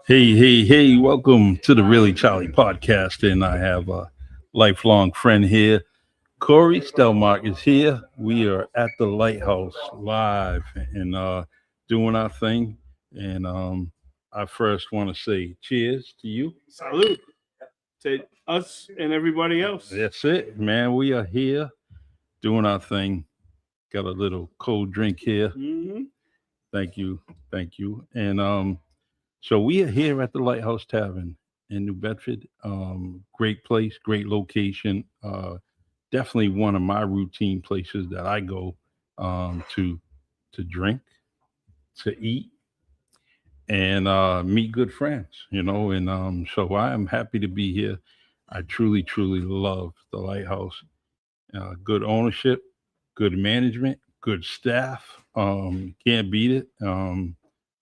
Hey, welcome to the Really Charlie podcast. And I have a lifelong friend here. Corey Stelmark is here. We are at the Lighthouse live and doing our thing. And I first want to say cheers to you. Salute to us and everybody else. That's it, man. We are here doing our thing. Got a little cold drink here. hmm Thank you. Thank you. And so we are here at the Lighthouse Tavern in New Bedford. Great place, great location. Definitely one of my routine places that I go to drink, to eat, and meet good friends. And so I am happy to be here. I truly love the Lighthouse. Good ownership, good management, good staff. Can't beat it.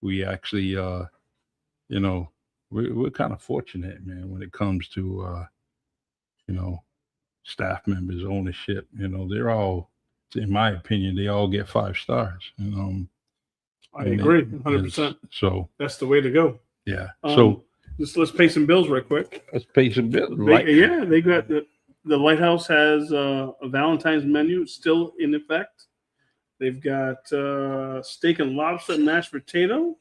We actually you know, we're kind of fortunate, man, when it comes to, you know, staff members, ownership. They're all, in my opinion, they all get 5 stars. I And agree, it's- 100%. So, That's the way to go. yeah. Um, So let's pay some bills right quick. let's pay some bills. They got the Lighthouse has a Valentine's menu still in effect. They've got steak and lobster, mashed potato,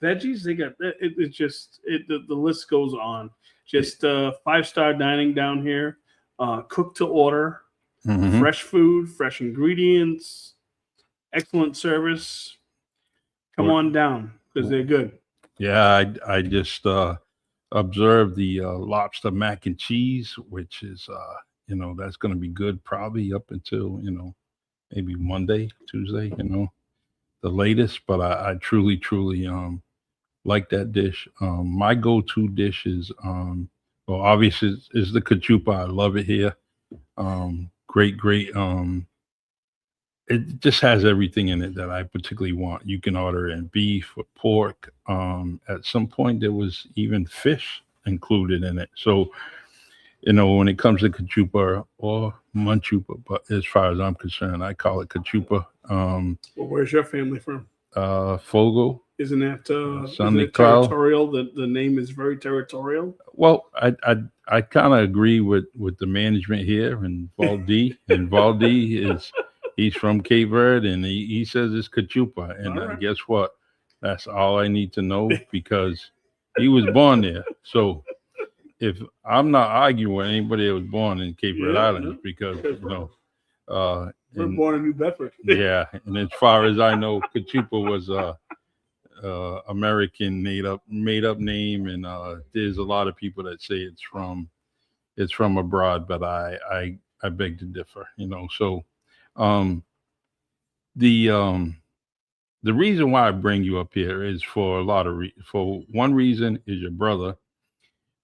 veggies. They got the list goes on. Just 5-star dining down here, cooked to order, Mhm. fresh food, fresh ingredients, excellent service. Come Well- on down because they're good. Yeah, I just observed the lobster mac and cheese, which is, that's going to be good probably up until, maybe Monday, Tuesday, the latest. But I truly like that dish. My go-to dish is, well, obviously is the cachupa. I love it here. Great. It just has everything in it that I particularly want. You can order in beef or pork. At some point, there was even fish included in it. So, when it comes to cachupa or manchupa, but as far as I'm concerned, I call it cachupa. Well, where's your family from? Fogo. Isn't that San isn't it Nicolau. territorial? The name is very territorial. Well, I kind of agree with the management here and Valdi. And Valdi he's from Cape Verde, and he says it's cachupa. And All right. guess what? That's all I need to know because he was born there. So if I'm not arguing with anybody that was born in Cape Verde Yeah, Islands, yeah. because We're and, born in New Bedford. yeah, and as far as I know, cachupa was American made up name, and there's a lot of people that say it's from abroad, but I beg to differ. So um, the reason why I bring you up here is for a lot of for one reason is your brother.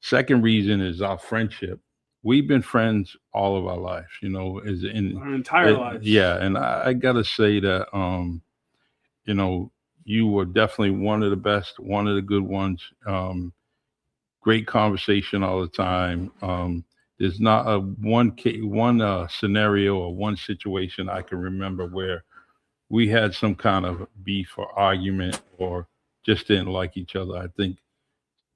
Second reason is our friendship. We've been friends all of our lives, as in Our entire lives. yeah, and I gotta say that you know, you were definitely one of the best, one of the good ones. Great conversation all the time. There's not a one scenario or one situation I can remember where we had some kind of beef or argument or just didn't like each other. I think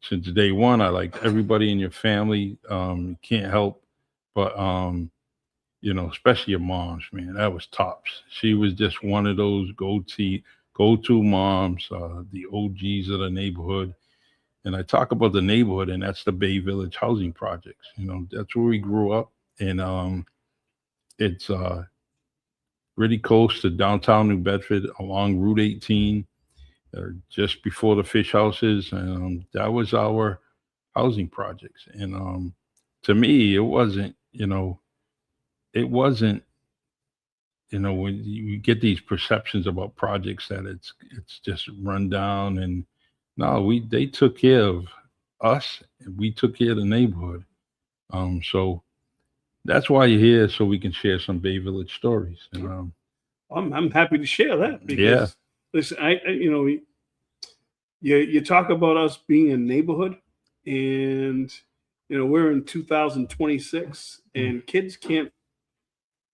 since day one, I liked everybody in your family. You can't help but especially your moms, man. That was tops. She was just one of those go-to moms, the OGs of the neighborhood. And I talk about the neighborhood, and that's the Bay Village housing projects. That's where we grew up, and it's really close to downtown New Bedford along Route 18, just before the fish houses. And that was our housing projects. And to me, it wasn't when you get these perceptions about projects that it's just run down. And no, they took care of us, and we took care of the neighborhood. So that's why you're here, so we can share some Bay Village stories. And I'm happy to share that because Yeah. listen, you talk about us being a neighborhood, and we're in 2026, and kids can't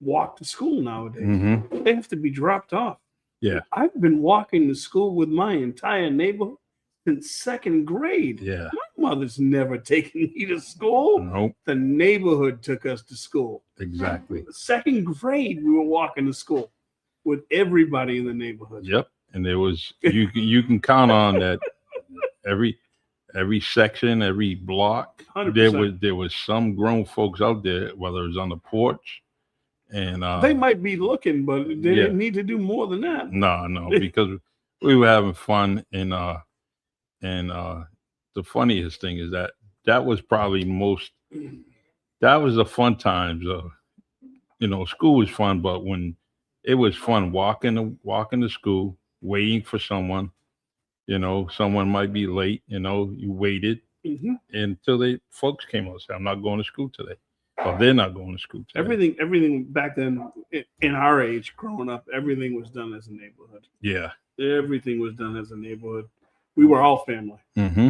walk to school nowadays. mhm. They have to be dropped off. Yeah. I've been walking to school with my entire neighborhood in second grade. Yeah. My mother's never taken me to school. Nope. The neighborhood took us to school. Exactly. Second grade, we were walking to school with everybody in the neighborhood. Yep. And there was you can count on that every section, every block. 100%. There was some grown folks out there, whether it was on the porch, and They might be looking, but they didn't need to do more than that. No, because we were having fun, and the funniest thing is that was probably that was the fun times. School was fun, but when it was fun walking to school, waiting for someone. Someone might be late. You waited until the folks came out and said, "I'm not going to school today," or they're not going to school today. Everything back then, in our age, growing up, everything was done as a neighborhood. Yeah, everything was done as a neighborhood. We were all family. Mm-hmm.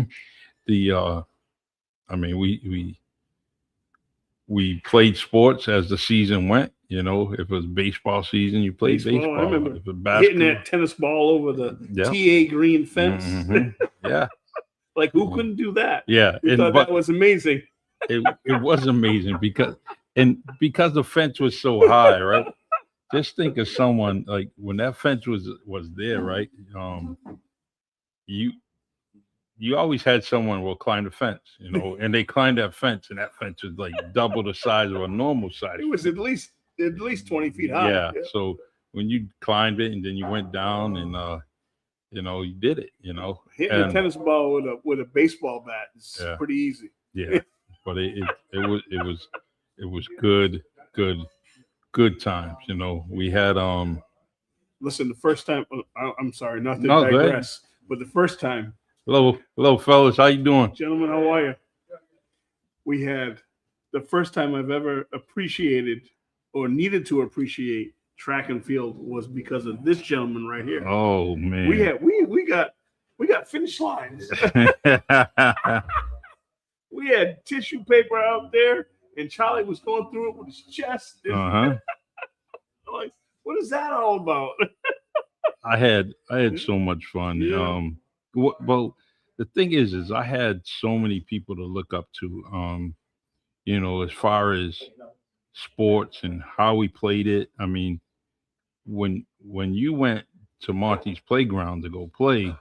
We played sports as the season went. If it was baseball season, you played baseball. I remember if it was hitting that tennis ball over the TA green fence. Mm-hmm. Yeah. Like, who couldn't do that? Yeah. We thought that was amazing. It was amazing because the fence was so high, right? Just think of someone like when that fence was there, right? You always had someone will climb the fence, and they climbed that fence, and that fence was like double the size of a normal size. It was at least 20 feet high. Yeah. So when you climbed it and then you went down and you did it. Hitting a tennis ball with a baseball bat is pretty easy. Yeah, but it was good times. We had Listen, the first time. I'm sorry, not to digress, but the first time. Hello, fellas. How you doing? Gentlemen, how are you? We had the first time I've ever appreciated or needed to appreciate track and field was because of this gentleman right here. Oh man. We got finish lines. We had tissue paper out there, and Charlie was going through it with his chest. Like, what is that all about? I had so much fun. Yeah. Well, the thing is I had so many people to look up to, as far as sports and how we played it. I mean, when you went to Monty's playground to go play,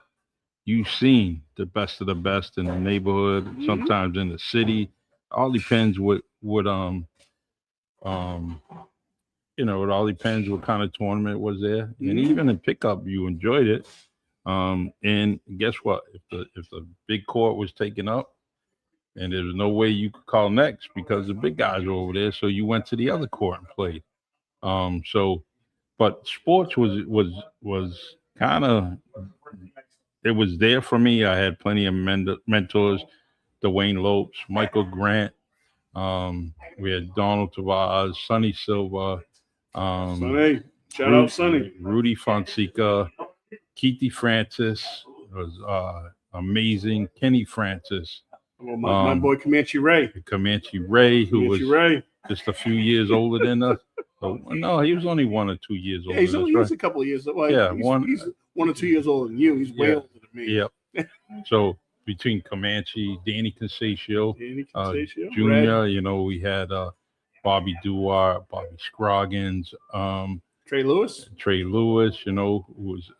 you seen the best of the best in the neighborhood, sometimes in the city. All depends what it all depends what kind of tournament was there. And even in pickup, you enjoyed it. And guess what? If the big court was taken up and there was no way you could call next because the big guys were over there, so you went to the other court and played. But sports was kind of, it was there for me. I had plenty of mentors, Dwayne Lopes, Michael Grant. We had Donald Tavares, Sonny Silva, Sonny, shout out Sonny, Rudy Fonseca, Keithy Francis was amazing. Kenny Francis. My boy Comanche Ray. Who was just a few years older than us. No, he was only 1 or 2 years older. Yeah, he's a couple of years. Well, he's 1 or 2 years older than you. He's way older than me. Yep. So between Comanche, Danny Concesio, Jr., we had Bobby Duart, Bobby Scroggins, Trey Lewis, who was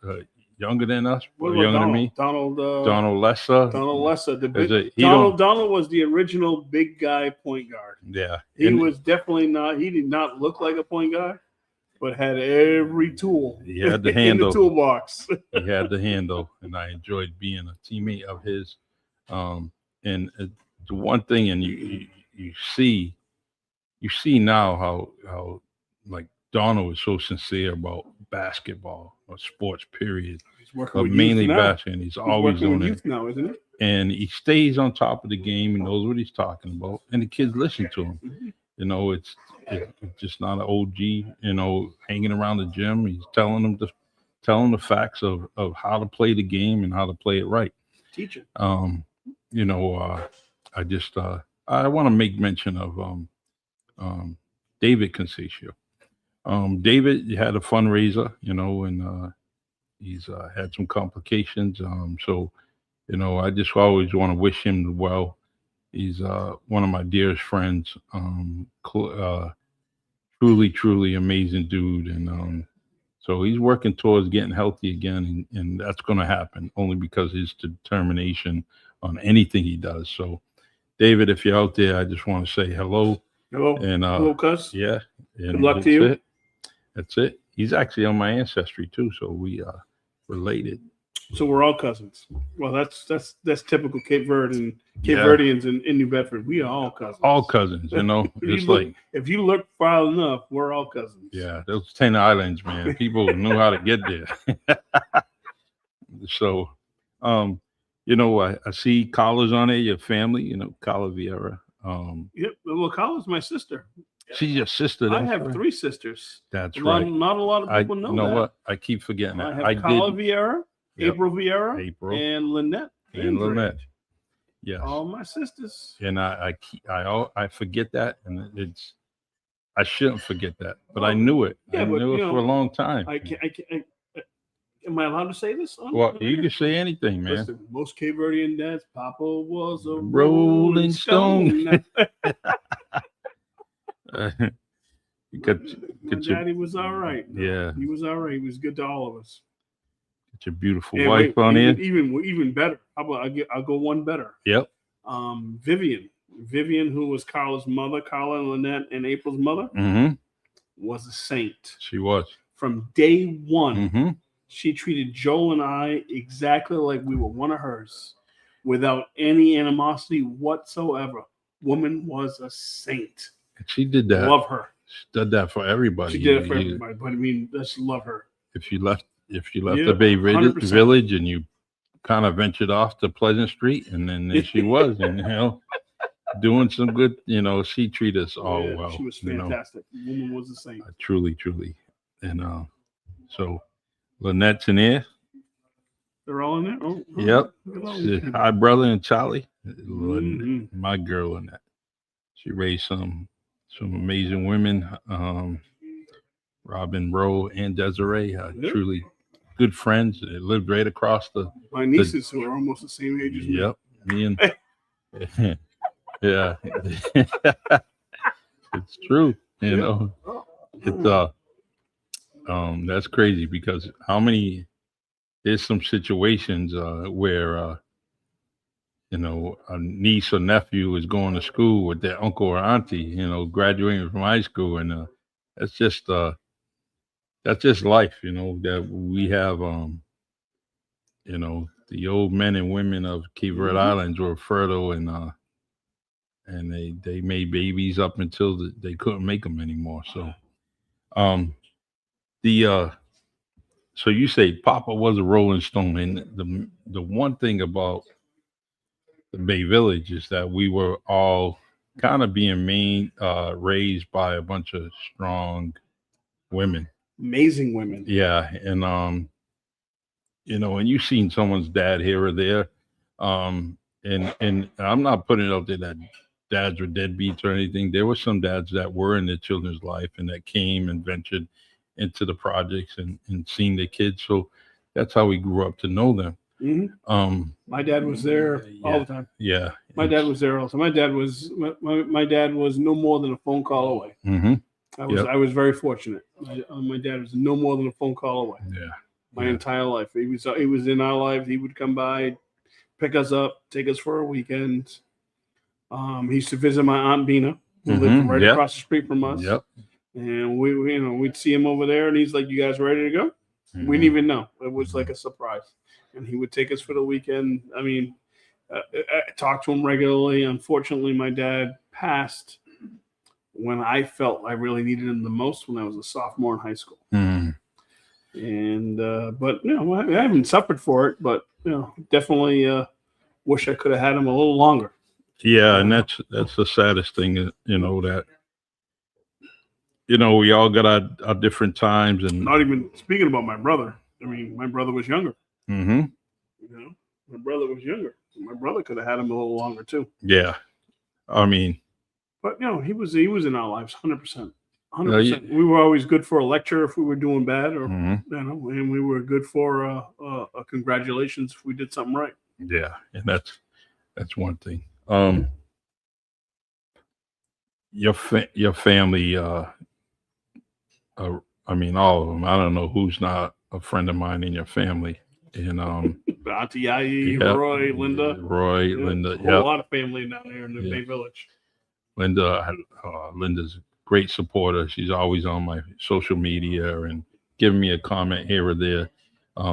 younger than us, younger than me. Donald Lesser. Donald was the original big guy point guard. Yeah. He was definitely not. He did not look like a point guard, but had every tool. He had the handle in the toolbox. He had the handle, and I enjoyed being a teammate of his. And the one thing, and you see now how like Donald is so sincere about basketball or sports, period. He's working with mainly youth now. basketball. He's always doing it now, isn't it? And he stays on top of the game. He knows what he's talking about, and the kids listen to him. Mm-hmm. It's just not an OG. Hanging around the gym. He's telling them the facts of how to play the game and how to play it right. Teach it. I want to make mention of David Concesio. David had a fundraiser, and he's had some complications. So I just always want to wish him well. He's one of my dearest friends. Truly, truly amazing dude, and so he's working towards getting healthy again, and that's going to happen only because his determination on anything he does. So, David, if you're out there, I just want to say hello. Hello, And hello, cuz. yeah, Good and luck to that's you. it. That's it. He's actually on my ancestry too, so we are related. So we're all cousins. Well, that's typical Cape Yeah. Verdeans in New Bedford. We are all cousins. All cousins, It's like, if you look far enough, we're all cousins. yeah, those 10 islands, man. People knew how to get there. So, I see Carla's on there, your family, Carla Vieira. Yep. Well, Carla's my sister. She's your sister. I That's have right. 3 sisters. That's Not right. a lot of people know You know that. what? I keep forgetting I that. have Carla Vieira, Yep. April Vieira, April and Lynette. and Lynette. Yes. All my sisters. And I forget that, and I shouldn't forget that, but I knew it. Yeah, I but, knew it for a long time. Am I allowed to say this? Well, you can say anything, man. Listen, most Cape Verdean dads, Papa was a Rolling Stone. My daddy was all right. Yeah. He was all right. He was good to all of us. Get your beautiful And wife on here. Even better. How about I'll go one better. Yep. Vivian, who was Carla's mother, Carla and Lynette, and April's mother, was a saint. She was. From day one, she treated Joel and I exactly like we were one of hers, without any animosity whatsoever. Woman was a saint. She did that. Love her. She did that for everybody. She did it for everybody, but I mean, let's love her. If you left the Bay Village and you kind of ventured off to Pleasant Street, and then there she was, and doing some good. She treated us all well. She was fantastic. Woman was a saint. Truly, and so Lynette's in there. They're all in there. Oh, yep. Hi, brother and Charlie. My girl Lynette. She raised some amazing women. Robin, Rowe, and Desiree. Truly good friends. They lived right across my nieces who are almost the same age as me. Yep. Me and yeah. It's true. It's that's crazy because there's some situations where a niece or nephew is going to school with their uncle or auntie, graduating from high school, and that's just life, that we have, the old men and women of Cape Verde Islands were fertile, and they made babies up until they couldn't make them anymore. So, so you say Papa was a Rolling Stone, and the one thing about the Bay Village is that we were all kind of being raised by a bunch of strong women. Amazing women. Yeah. And and you've seen someone's dad here or there. And I'm not putting it out there that dads were deadbeats or anything. There were some dads that were in their children's life and that came and ventured into the projects and seen their kids. So that's how we grew up to know them. My dad was there all the time. Yeah. My dad was there all the time. My dad was no more than a phone call away. I was very fortunate. My dad was no more than a phone call away. Yeah. My entire life. He was in our lives. He would come by, pick us up, take us for a weekend. He used to visit my Aunt Bina, who lived right across the street from us. Yep. And we'd see him over there, and he's like, "You guys ready to go?" We didn't even know. It was like a surprise. And he would take us for the weekend. I mean, I talked to him regularly. Unfortunately, my dad passed when I felt I really needed him the most, when I was a sophomore in high school. And but I haven't suffered for it, but definitely wish I could have had him a little longer. Yeah, and that's the saddest thing, that we all got our different times, and not even speaking about my brother. I mean, my brother was younger. My brother was younger. My brother could have had him a little longer too. Yeah, I mean, but he was in our lives 100%. 100%. We were always good for a lecture if we were doing bad, or and we were good for a congratulations if we did something right. Yeah, and that's one thing. Your family. I mean, all of them. I don't know who's not a friend of mine in your family. And Auntie Yai, yep, Roy, Linda. Roy, Yeah, Linda. a whole lot of family down there in the Yeah. Bay Village. Linda's a great supporter. She's always on my social media and giving me a comment here or there.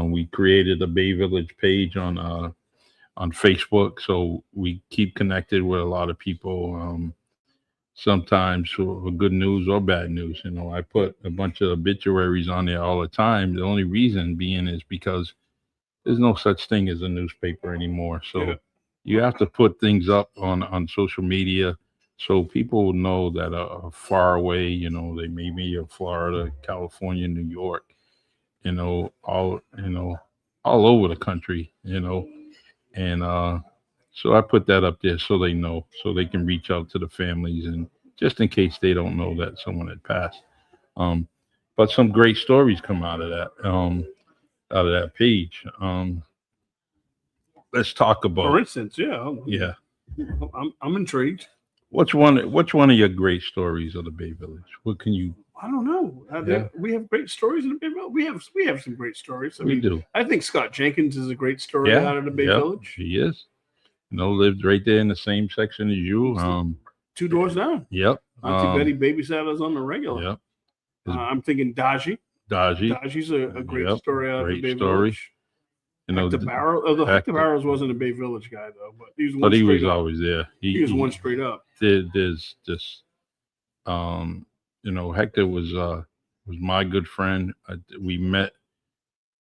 We created a Bay Village page on Facebook, so we keep connected with a lot of people. Sometimes for good news or bad news. I put a bunch of obituaries on there all the time. The only reason being is because there's no such thing as a newspaper anymore. So Yeah. you have to put things up on social media so people will know that are far away. They may be in Florida, California, New York. All over the country. And so I put that up there so they know, so they can reach out to the families and just in case they don't know that someone had passed. Um, but some great stories come out of that page. Let's talk For about instance, yeah, yeah. I'm intrigued. Which one of your great stories of the Bay Village? What can you? I don't know. Yeah. We have great stories in the Bay Village. We have some great stories. We do. I think Scott Jenkins is a great story Yeah, out of the Bay yeah, Village. he is. Lived right there in the same section as you. 2 doors down. Yep. Auntie Betty babysat us on the regular. Yep. I'm thinking Daji. Daji. Daji's a great Yep, story out of the great Bay story. Village. Hector Barrows, although Hector Barrows wasn't a Bay Village guy though, but he was one But he was straight up. always there. He was one straight up. There's just Hector was my good friend. We met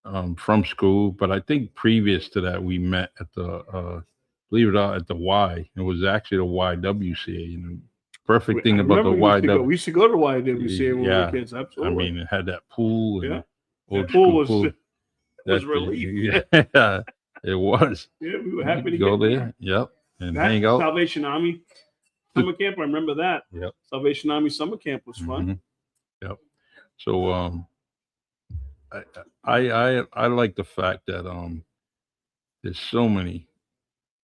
from school, but I think previous to that we met at the believe it or not at the Y. It was actually the YWCA. Perfect thing about the YWCA. We used to go to YWCA when we were kids. Absolutely. I mean, it had that pool and old that pool school pool. was relief. Yeah, it was. Yeah, we were happy to go get there. Yep, and hang out. Salvation Army summer camp. I remember that. Yep. Salvation Army summer camp was fun. Mm-hmm. Yep. So I like the fact that there's so many.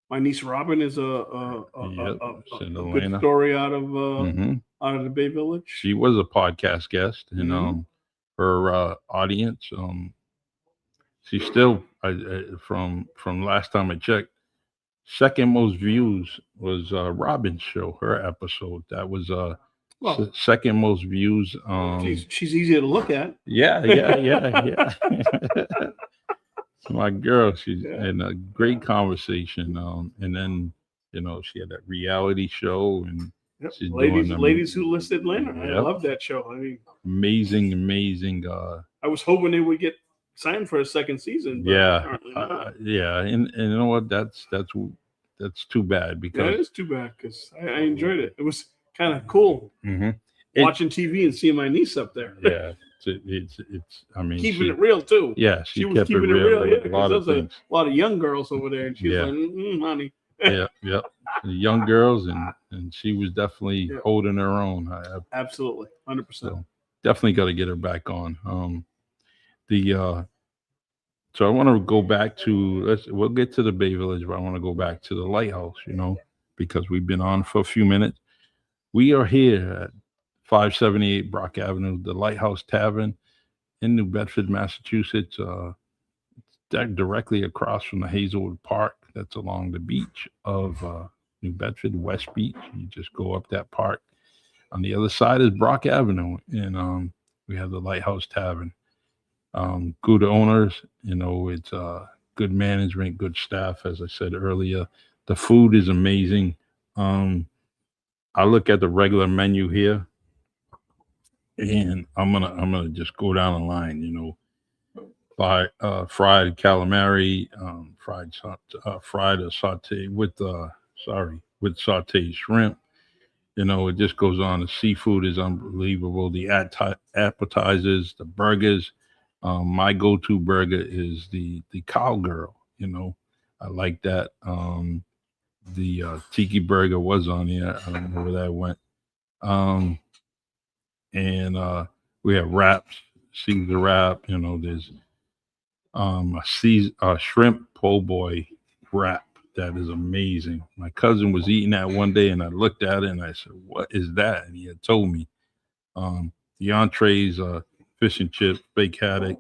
My niece Robin is a good story out of the Bay Village. She was a podcast guest, and her audience. She's still from last time I checked. Second most views was Robin's show, her episode. That was second most views. She's easy to look at. Yeah. My girl, she's in a great conversation. And then she had that reality show, and she's ladies who listed Atlanta. I love that show. I mean, amazing. I was hoping they would get signed for a second season. But and you know what? That's too bad because it is too bad because I enjoyed it. It was kind of cool watching TV and seeing my niece up there. Yeah, it's. I mean, keeping it real too. Yeah, she was keeping it real. Yeah, a lot of young girls over there, and she was like, "Honey." Yeah. The young girls, and she was definitely holding her own. Absolutely, 100%. So definitely got to get her back on. So I want to go back to we'll get to the Bay Village, but I want to go back to the Lighthouse, because we've been on for a few minutes. We are here at 578 Brock Avenue, the Lighthouse Tavern in New Bedford, Massachusetts. Directly across from the Hazelwood Park. That's along the beach of New Bedford, West Beach. You just go up that park. On the other side is Brock Avenue, and we have the Lighthouse Tavern. Good owners, it's good management, good staff. As I said earlier, the food is amazing. I look at the regular menu here, and I'm gonna just go down the line. Fried calamari, fried or sauteed with sauteed shrimp. It just goes on. The seafood is unbelievable. The appetizers, the burgers. My go-to burger is the cowgirl. I like that. The tiki burger was on here. I don't know where that went. And we have wraps, Caesar wrap. There's a shrimp po' boy wrap that is amazing. My cousin was eating that one day, and I looked at it and I said, "What is that?" And he had told me. The entrees are fish and chips, baked haddock,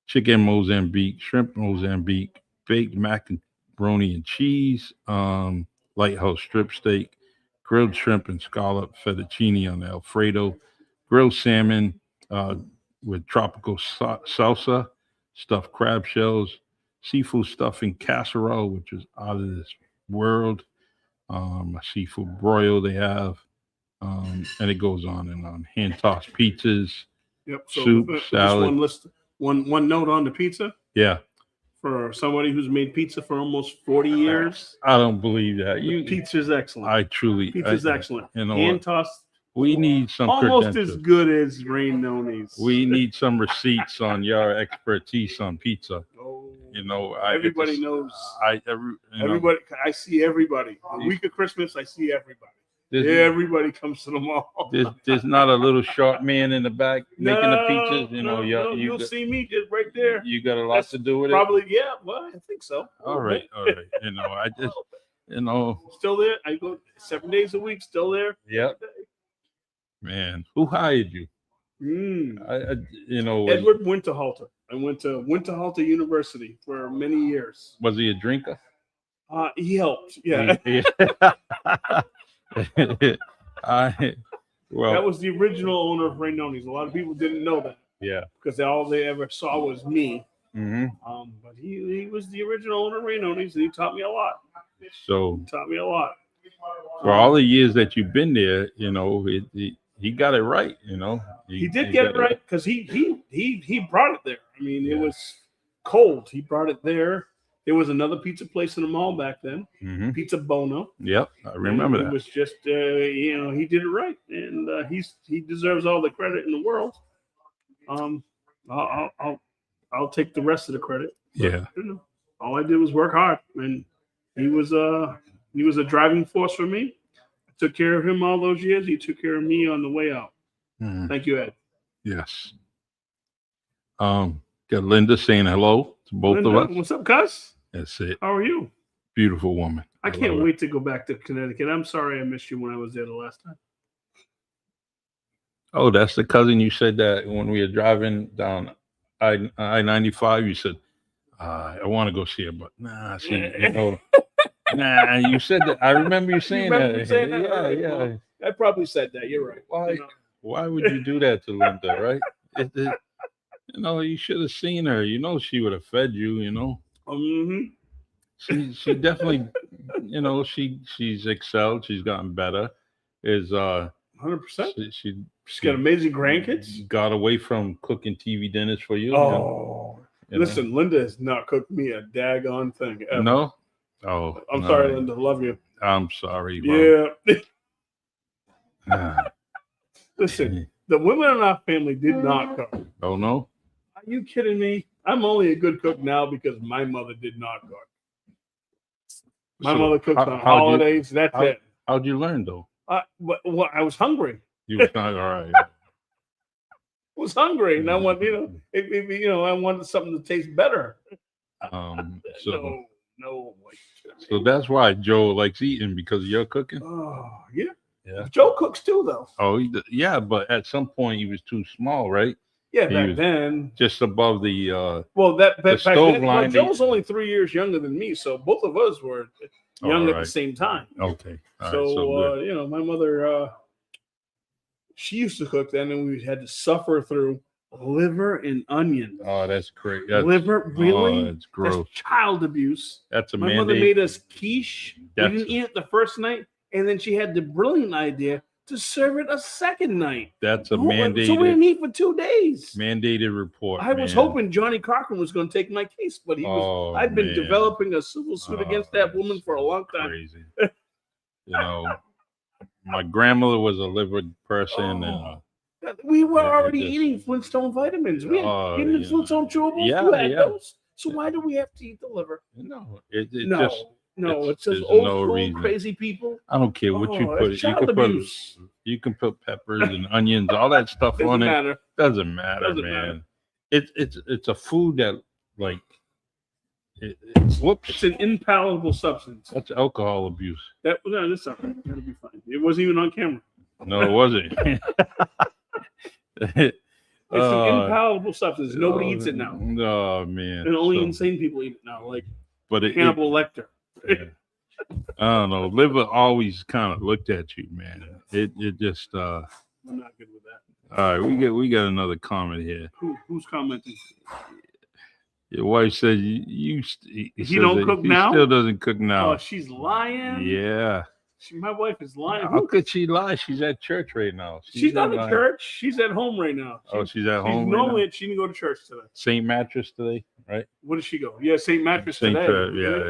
chicken Mozambique, shrimp Mozambique, baked macaroni and cheese, lighthouse strip steak, grilled shrimp and scallop fettuccine on the Alfredo, grilled salmon with tropical salsa, stuffed crab shells, seafood stuffing casserole, which is out of this world, a seafood broil they have, and it goes on and on. Hand tossed pizzas, Yep. So soup, just salad. one note on the pizza Yeah, for somebody who's made pizza for almost 40 years. I don't believe that. Pizza's excellent. Pizza's excellent. You know Hand what? tossed, We need some almost as credentials. good as Rain Noni's. We need some receipts on your expertise on pizza. Oh, You know, everybody knows. Everybody. I see everybody. The week of Christmas, I see everybody. There's, Everybody comes to the mall. there's not a little short man in the back making the pizzas. You know, you'll see me just right there. You got a lot to do with Probably, yeah. Well, I think so. All right. You know, I just, you know, still there. I go 7 days a week. Still there. Yep. Man, who hired you? You know, Edward Winterhalter. I went to Winterhalter University for many years. Was he a drinker? He helped. Yeah. Well, that was the original owner of Rain Noni's. A lot of people didn't know that. Yeah. Because all they ever saw was me. Mm-hmm. But he was the original owner of Rain Noni's, and he taught me a lot. So for all the years that you've been there, you know, he got it right. You know, he did get it right because he brought it there. I mean, it was cold. He brought it there. There was another pizza place in the mall back then, Pizza Bono. Yep, I remember that. It was just, you know, he did it right, and he deserves all the credit in the world. I'll take the rest of the credit. Yeah. You know, all I did was work hard, and he was a driving force for me. I took care of him all those years. He took care of me on the way out. Thank you, Ed. Yes. Got Linda saying hello to both Linda, of us. What's up, Cuz? That's it. How are you? Beautiful woman. I can't wait to go back to Connecticut. I'm sorry I missed you when I was there the last time. Oh, that's the cousin you said that when we were driving down I-95. You said, I want to go see her, but nah, you know, nah. You said that. I remember you saying that. Yeah. I probably said that. You're right. Why? You know? Why would you do that to Linda? Right? You know, you should have seen her. You know, she would have fed you. You know. She definitely, you know, she's excelled. She's gotten better. 100%. She's got amazing grandkids. Got away from cooking TV dinners for you. Oh, listen, Linda has not cooked me a daggone thing ever. No. Oh, I'm sorry, Linda. Love you. I'm sorry. Yeah. Listen, the women in our family did not cook. Oh no. Are you kidding me? I'm only a good cook now because my mother did not cook. My mother cooks on holidays. That's it. How'd you learn though? I was hungry. You was not all right. I was hungry, and I want I wanted something to taste better. So no. So that's why Joe likes eating because of your cooking. Oh yeah. Joe cooks too, though. Oh yeah, but at some point he was too small, right? Yeah, back then, just above the the stove then, line. Joe's only 3 years younger than me, so both of us were young at the same time. Okay. So my mother, she used to cook then, and we had to suffer through liver and onions. Oh, that's great. Liver, really? Oh, that's gross. That's child abuse. That's a My mandate. mother made us quiche. We didn't eat it the first night, and then she had the brilliant idea to serve it a second night. That's a mandated. So we didn't eat for 2 days. Mandated report. I was hoping Johnny Cochran was going to take my case, but I'd been developing a civil suit against that woman for a long time. Crazy. My grandmother was a liver person, and we were already eating Flintstone vitamins. We had eating the Flintstone chewables. Yeah, you had those. So why do we have to eat the liver? No, it's just old school crazy people. I don't care what you put. You can put peppers and onions, all that stuff on it. Doesn't matter, man. It's a food that Whoops. It's an impalpable substance. That's alcohol abuse. That's all right. That'll be fine. It wasn't even on camera. No, it wasn't. It's an impalpable substance. Nobody eats it now. Oh man. And only insane people eat it now, like but Hannibal Lecter. Yeah. I don't know. Liver always kind of looked at you, man. It just I'm not good with that. all right, we got another comment here. Who's commenting? Your wife said he don't cook now? Still doesn't cook now. Oh, she's lying. Yeah. My wife is lying. How could she lie? She's at church right now. She's not at church. She's at home right now. She's at home. Normally, right, she didn't go to church today. St. Mattress today, right? Where did she go? Yeah, St. Mattress today.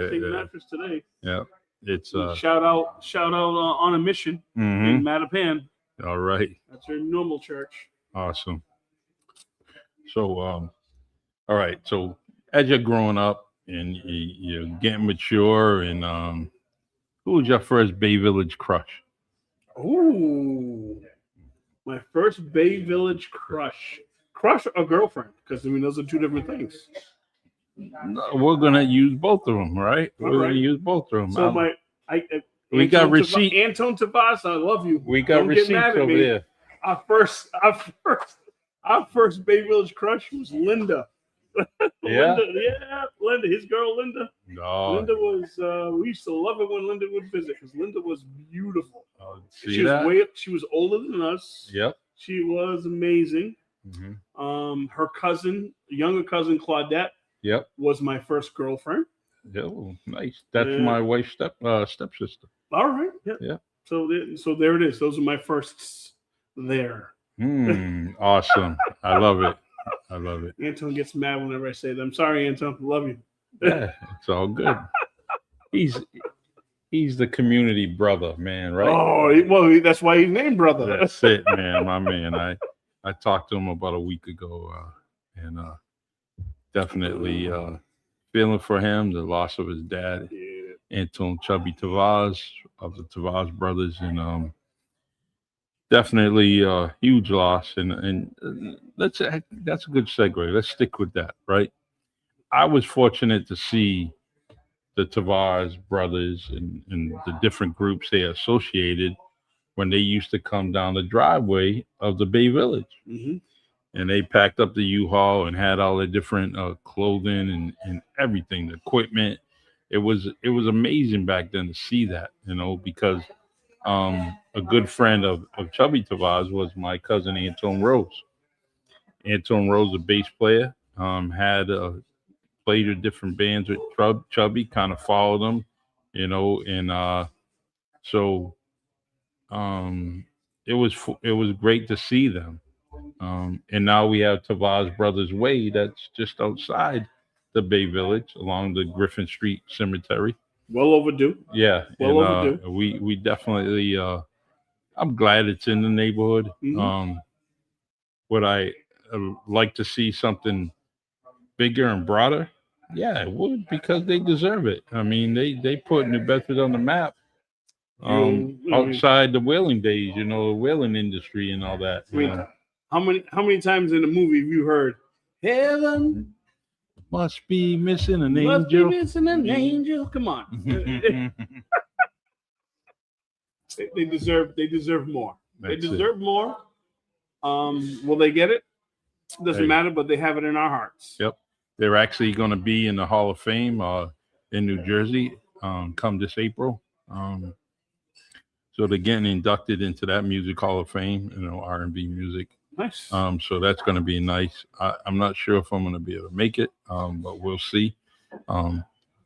St. Mattress today. Yeah, it's shout out on a mission in Mattapan. All right, that's her normal church. Awesome. So, all right. So, as you're growing up and you're getting mature, and who was your first Bay Village crush? Ooh, my first Bay Village crush or girlfriend? Because I mean, those are two different things. No, we're gonna use both of them, right? We're gonna use both of them. So we got receipt. Anton Tavas, I love you. We got receipts over there. Our first Bay Village crush was Linda. Yeah, Linda, his girl Linda. No. Linda was. We used to love it when Linda would visit because Linda was beautiful. She was she was older than us. Yep. She was amazing. Mm-hmm. Her younger cousin Claudette. Yep. Was my first girlfriend. Oh, nice. That's my wife's stepsister. All right. Yeah. So there it is. Those are my firsts there. Awesome. I love it. Anton gets mad whenever I say that. I'm sorry, Anton. Love you. Yeah, it's all good. He's the community brother, man, right? Oh, well, that's why he's named brother. That's it, man. My man. I talked to him about a week ago, and definitely feeling for him, the loss of his dad, Anton Chubby Tavaz of the Tavaz brothers, and definitely a huge loss. And that's a good segue. Let's stick with that, right? I was fortunate to see the Tavaz brothers and the different groups they associated when they used to come down the driveway of the Bay Village. Mm-hmm. And they packed up the U-Haul and had all the different clothing and everything, the equipment. It was amazing back then to see that, because a good friend of Chubby Tavaz was my cousin Anton Rose. Anton Rose, a bass player, had played with different bands with Chubby, kind of followed him, and so it was great to see them. And now we have Tavaz Brothers Way that's just outside the Bay Village along the Griffin Street Cemetery. Well overdue. Yeah. Overdue. We definitely I'm glad it's in the neighborhood. Mm-hmm. Would I like to see something bigger and broader? Yeah, it would, because they deserve it. I mean, they put New Bedford on the map. Outside the whaling days, the whaling industry and all that. How many times in the movie have you heard heaven must be missing an angel? Must be missing an angel. Come on. They deserve more. They deserve more. Will they get it? Doesn't matter, but they have it in our hearts. Yep. They're actually going to be in the Hall of Fame in New Jersey come this April. So they're getting inducted into that music Hall of Fame, R&B music. Nice. So that's going to be nice. I'm not sure if I'm going to be able to make it, but we'll see.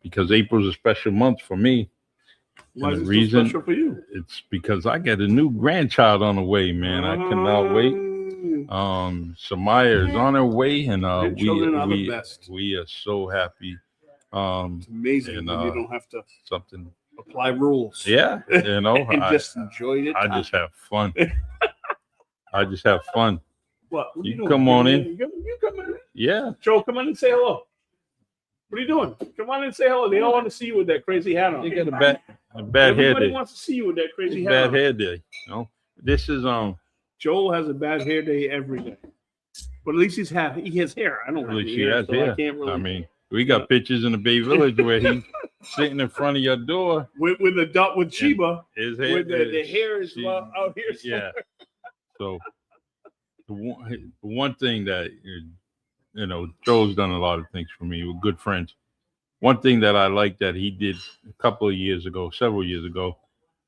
Because April's a special month for me. Why is it so special for you? It's because I got a new grandchild on the way, man. I cannot wait. Samaya is on her way, and we are so happy. It's amazing and, when you don't have to something apply rules. Yeah, and just enjoy it. I just have fun. I just have fun. What you doing? Come on in. You come in. Yeah. Joe, come on and say hello. What are you doing? Come on and say hello. They all want to see you with that crazy hat on. You got a bad hair day. Everybody wants to see you with that crazy hat on. Bad hair day. This is Joel has a bad hair day every day. But at least he has hair. I don't at least have he hair, has so hair. I can't really. I mean, We got pictures in the Bay Village where he's sitting in front of your door with the dot with Chiba. His With the hair is out here. Yeah. So the one thing that Joe's done a lot of things for me. We're good friends. One thing that I like that he did several years ago,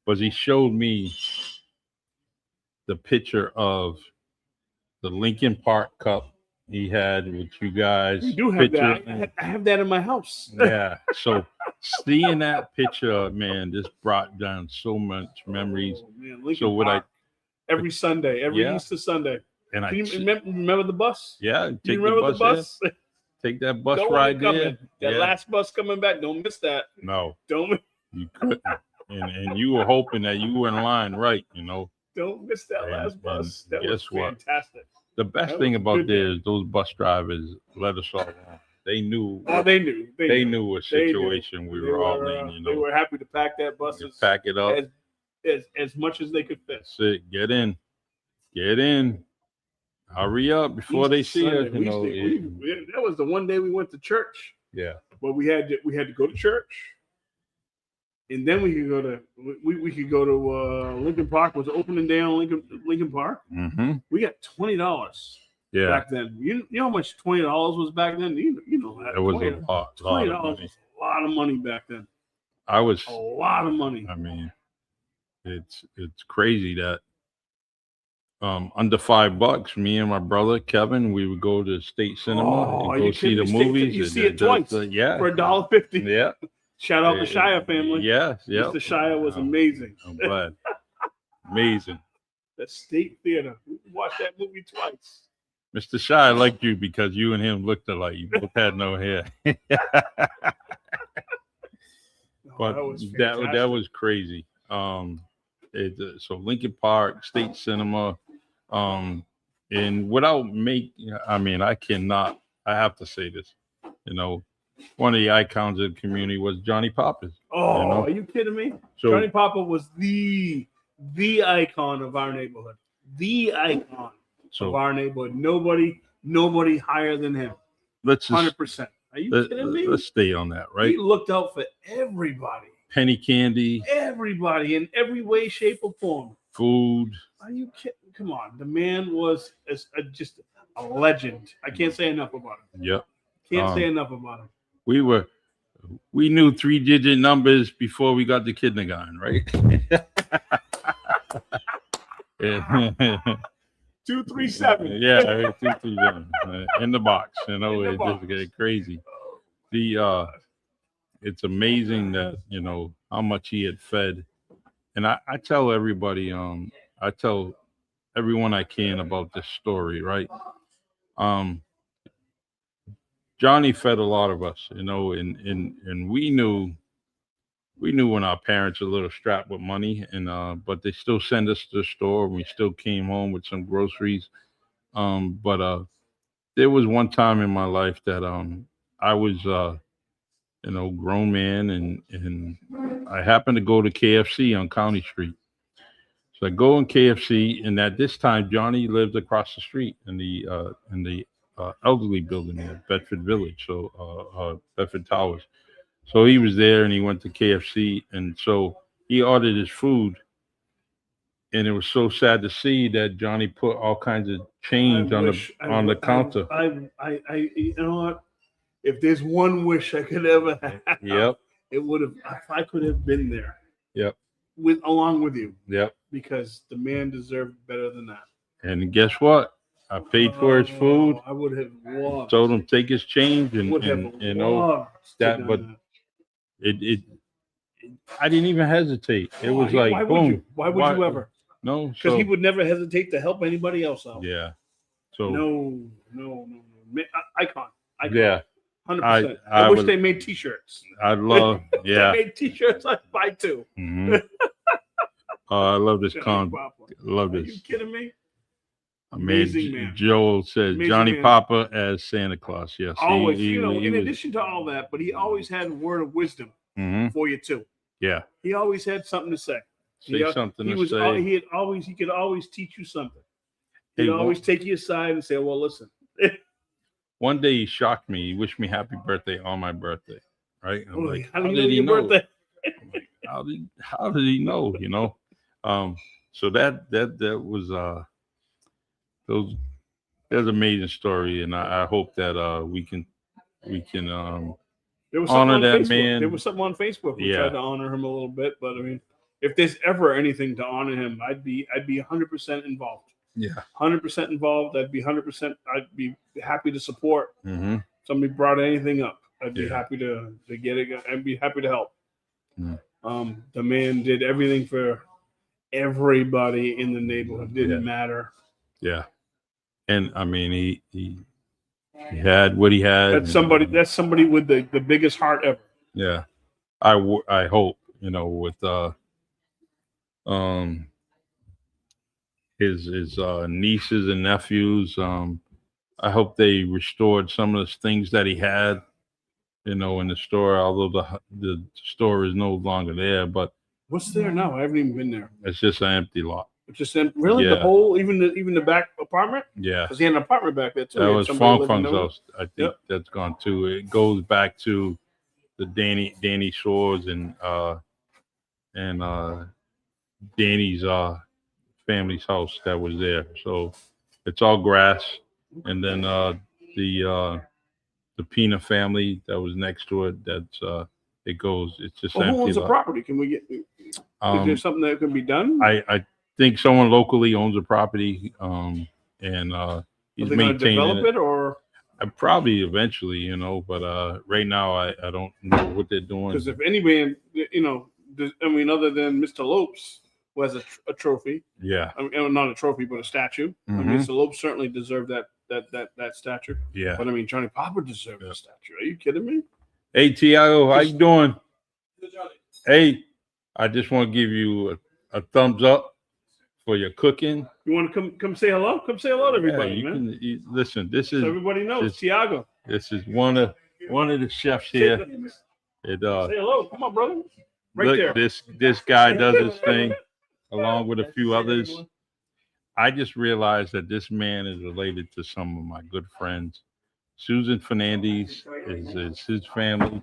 was he showed me the picture of the Lincoln Park Cup he had with you guys. We do have that. I have that in my house. Yeah. So seeing that picture, man, this brought down so much memories. Man, so what Park, every Sunday, every Easter Sunday. And Can you remember the bus? Yeah. Take the bus? Take that bus ride there. That last bus coming back. Don't miss that. No. Don't. You couldn't. And you were hoping that you were in line right, Don't miss that last bus. That was fantastic. The best thing about there is those bus drivers let us all on. They knew. Oh, they knew. They knew what situation we were all in. They were happy to pack that bus. Pack it up as much as they could fit. That's it. Get in. Hurry up before they see us. That was the one day we went to church. Yeah. But we had to go to church. And then we could go to Lincoln Park. Was opening day on Lincoln Park. Mm-hmm. We got $20 back then. You know how much $20 was back then? You know that. It was a lot. $20 was a lot of money back then. A lot of money. I mean, it's crazy that under $5, me and my brother Kevin, we would go to State Cinema and go see the movies. You see it twice. For $1.50. Yeah. Shout out the Shire family. Yeah. Mr. Shire was amazing. I'm glad. Amazing. The State Theater. We watched that movie twice. Mr. Shire liked you because you and him looked alike. You both had no hair. But that was crazy. So Lincoln Park, State Cinema, and without I have to say this, one of the icons of the community was Johnny Poppers. Are you kidding me? So, Johnny Popper was the icon of our neighborhood. The icon of our neighborhood. Nobody higher than him. 100%. Are you kidding me? Let's stay on that, right? He looked out for everybody. Penny candy. Everybody in every way, shape, or form. Food. Are you kidding? Come on. The man was just a legend. I can't say enough about him. Yep. Can't say enough about him. We knew 3-digit numbers before we got to kindergarten, right? 237. Yeah, 237 in the box. It just get crazy. It's amazing that how much he had fed, and I tell everybody, I tell everyone I can about this story, right? Johnny fed a lot of us, and we knew when our parents were a little strapped with money, and but they still send us to the store, and we still came home with some groceries. But there was one time in my life that I was grown man, and I happened to go to KFC on County Street. So I go in KFC, and at this time Johnny lived across the street in the elderly building at Bedford Village, so Bedford Towers. So he was there, and he went to KFC, and so he ordered his food, and it was so sad to see that Johnny put all kinds of change on the counter. You know what? If there's one wish I could ever have, yep, it would have. If I could have been there, yep, along with you, yep, because the man deserved better than that. And guess what? I paid for his food. I would have loved. Told him take his change, and that. But it I didn't even hesitate. It was like, why boom. Would you? Why would you ever? No, because he would never hesitate to help anybody else out. Yeah. So no. Icon. Yeah. 100%. I wish they made T-shirts. I'd love. Yeah. If they made T-shirts, I'd buy two. Mm-hmm. I love this love this. Are you kidding me? Amazing man. Joel says Johnny Papa as Santa Claus. Yes. Always, in addition to all that, but he always had a word of wisdom for you too. Yeah. He always had something to say. He could always teach you something. He'd always take you aside and say, "Well, listen." one day he shocked me. He wished me happy birthday on my birthday. Right? I'm Really? like, How how do you did know he your know? birthday? I'm like, how did he know? You know? So that was those that's an amazing story, and I hope that we can There was something honor on that Facebook. There man. was something on Facebook. We Yeah, tried to honor him a little bit, but I mean, if there's ever anything to honor him, I'd be 100% involved. yeah. 100% involved. I'd be 100%. I'd be happy to support. Mm-hmm. Somebody brought anything up, I'd be Yeah. happy to get it. I'd be happy to help. Mm. The man did everything for everybody in the neighborhood. Didn't Yeah. matter. Yeah. And I mean, he had what he had. That's somebody. That's somebody with the biggest heart ever. Yeah. I hope, with um his nieces and nephews. I hope they restored some of the things that he had, in the store. Although the store is no longer there, but What's there now? I haven't even been there. it's just an empty lot. It's just really the Yeah. whole, even the back apartment, Yeah. because he had an apartment back there too. That He had was somebody Fong living Fung's there. house. I think Yep. that's gone too. It goes back to the Danny Shores and Danny's family's house that was there. So it's all grass, and then the Pina family that was next to it. That's it goes. It's just Well, who empty owns the lot. property? Can we get? Is there something that can be done? I think someone locally owns the property, and Are he's they going to maintaining develop it, or Probably eventually, but right now I don't know what they're doing. because if anybody, other than Mr. Lopes, who has a trophy, Yeah, I mean, not a trophy, but a statue. I mean, Mhm. Mr. Lopes certainly deserved that statue. yeah. But I mean, Johnny Popper deserved Yeah. a statue. Are you kidding me? Hey, Tiago, how you doing? Hey, I just want to give you a thumbs up for your cooking. You want to come say hello? Come say hello to everybody, Yeah, man. listen. This So is everybody knows this- Tiago. this is one of the chefs here. It Say hello. Come on, brother. Right look, there. this guy does his thing along with a few others. I just realized that this man is related to some of my good friends. Susan Fernandez is his family.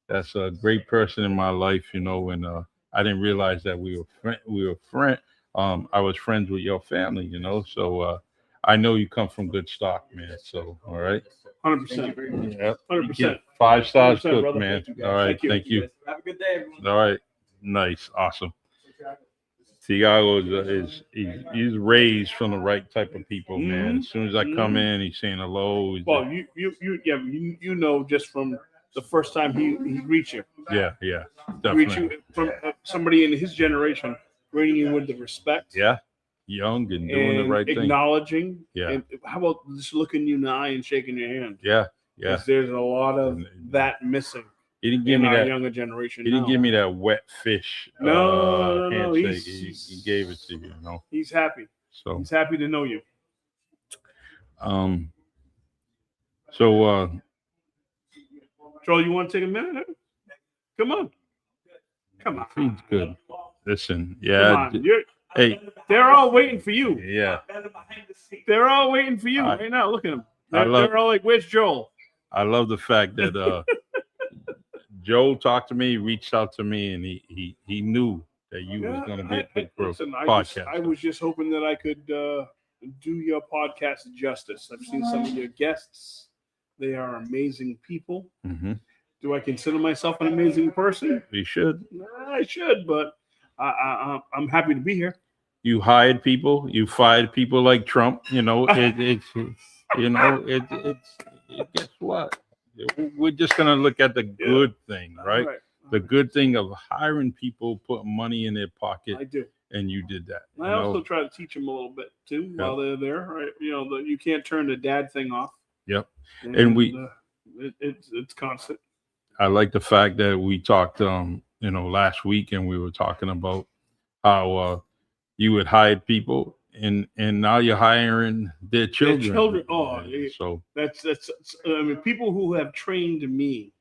That's a great person in my life, and I didn't realize that we were friend. I was friends with your family, so I know you come from good stock, man. So all right, 100%. yep. 100%. 5 stars 100%, cook, brother. man. Thank you. All right, Thank you. Have a good day, everyone. all right, nice, awesome. Tiago he's raised from the right type of people, man. As soon as I come in, he's saying hello. Well, you know just from the first time he greets you. Yeah, Greet definitely. you from somebody in his generation, greeting you with the respect. Yeah, young and doing the right thing. Acknowledging. Yeah. And how about just looking you in the eye and shaking your hand? Yeah. 'Cause there's a lot of And- that missing He didn't give in me our that. younger generation. He didn't now. give me that wet fish. No. Handshake. He's- He gave it to you, He's happy. So, He's happy to know you. um, Joel, you want to take a minute? Come on. feed's good. Listen, Come yeah. on. Hey, They're all waiting for you. yeah. They're all waiting for you I- right now. Look at them. I They're all like, "Where's Joel?" I love the fact that Joe talked to me, reached out to me, and he knew that you was going to be a big Listen, podcast. I was just hoping that I could do your podcast justice. I've seen some of your guests; they are amazing people. Mm-hmm. Do I consider myself an amazing person? You should. I should, but I'm happy to be here. You hired people. You fired people like Trump. Guess what? We're just gonna look at the good thing, right? The good thing of hiring people, putting money in their pocket, I do. and you did that. I also try to teach them a little bit too while they're there. Right? You can't turn the dad thing off. Yep. And it's constant. I like the fact that we talked, last week, and we were talking about how you had hired people, and now you're hiring their children. Their children. Oh, so that's. I mean, people who have trained me,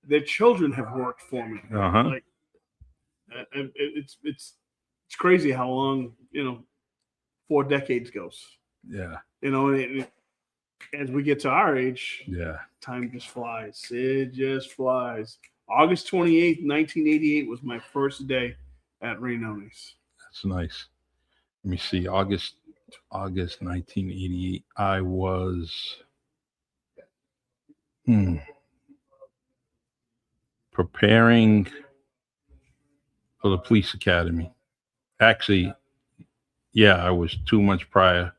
their children have worked for me. Like, it's crazy how long 4 decades goes. yeah. as we get to our age, Yeah. time just flies. It just flies. August 28th, 1988 was my first day at Rainone's. That's nice. Let me see. August 1988. I was preparing for the police academy. Actually, yeah, I was 2 months prior.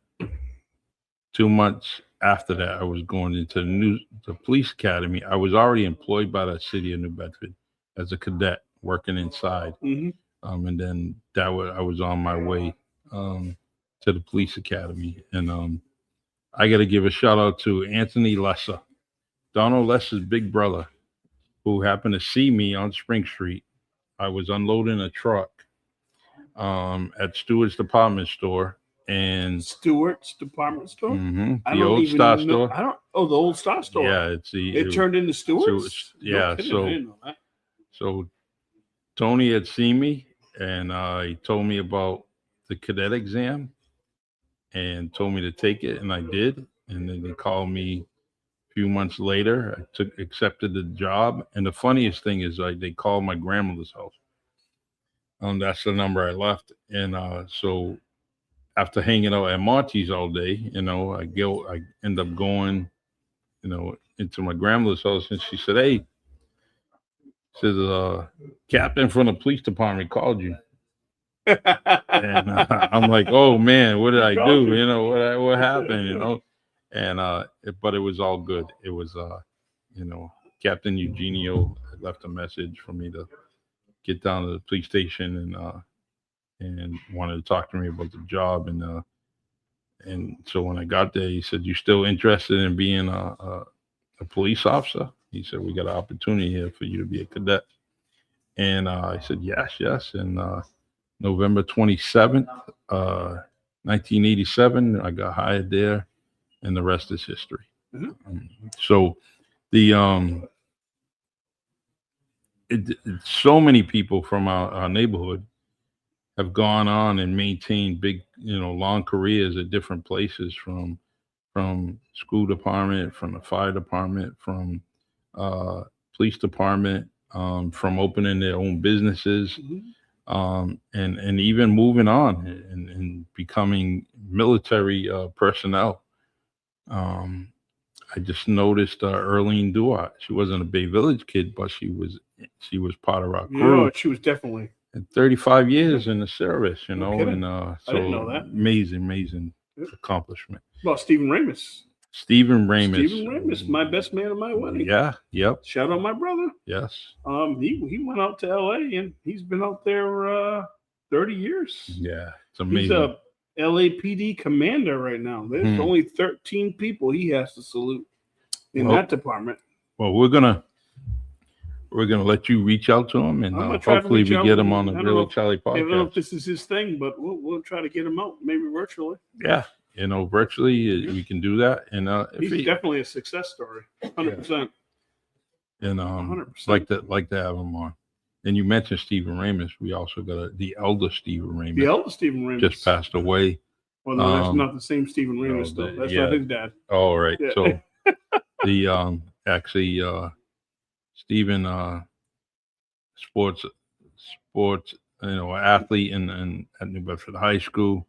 2 months after that, I was going into the police academy. I was already employed by the city of New Bedford as a cadet working inside. Mm-hmm. And then I was on my way to the police academy. And I got to give a shout out to Anthony Lesser, Donald Lesser's big brother, who happened to see me on Spring Street. I was unloading a truck at Stewart's department store. And Stewart's department store. The old Star store. I don't. Oh, the old Star store. Yeah, it turned into Stewart's. Yeah, I didn't know that. So Tony had seen me, and he told me about the cadet exam, and told me to take it, and I did. And then they called me a few months later. I accepted the job, and the funniest thing is, they called my grandmother's house. That's the number I left, and so. After hanging out at Monty's all day, I end up going, into my grandmother's house, and she said, "Hey," says, "Captain from the police department called you." And I'm like, "Oh man, what did I do? What happened? And but it was all good. It was, Captain Eugenio had left a message for me to get down to the police station and wanted to talk to me about the job. And so when I got there, he said, "You still interested in being a police officer?" He said, "We got an opportunity here for you to be a cadet." And I said, yes. And November 27th, 1987, I got hired there, and the rest is history. Mm-hmm. So so many people from our neighborhood have gone on and maintained big, long careers at different places, from school department, from the fire department, from police department, from opening their own businesses, and even moving on and becoming military personnel. I just noticed Earlene Duart. She wasn't a Bay Village kid, but she was part of our crew. Yeah, she was definitely. 35 years in the service, and I didn't know that. Amazing accomplishment. Well, Stephen Ramis, my best man at my wedding. Yeah, yep. Shout out my brother. Yes. He went out to LA, and he's been out there 30 years. Yeah, it's amazing. He's a LAPD commander right now. There's only 13 people he has to salute in that department. Well, we're gonna let you reach out to him, and hopefully we get him on the Real Charlie podcast. I don't know if this is his thing, but we'll try to get him out, maybe virtually. Yeah, virtually we can do that. And he's definitely a success story, 100%. Yeah. And 100%. like to have him on. And you mentioned Stephen Ramis. We also got the elder Stephen Ramis. The elder Stephen Ramis just passed away. Well, no, that's not the same Stephen Ramis, though. That's not his dad. Oh, right. Yeah. So the actually. Stephen, sports, athlete at New Bedford High School.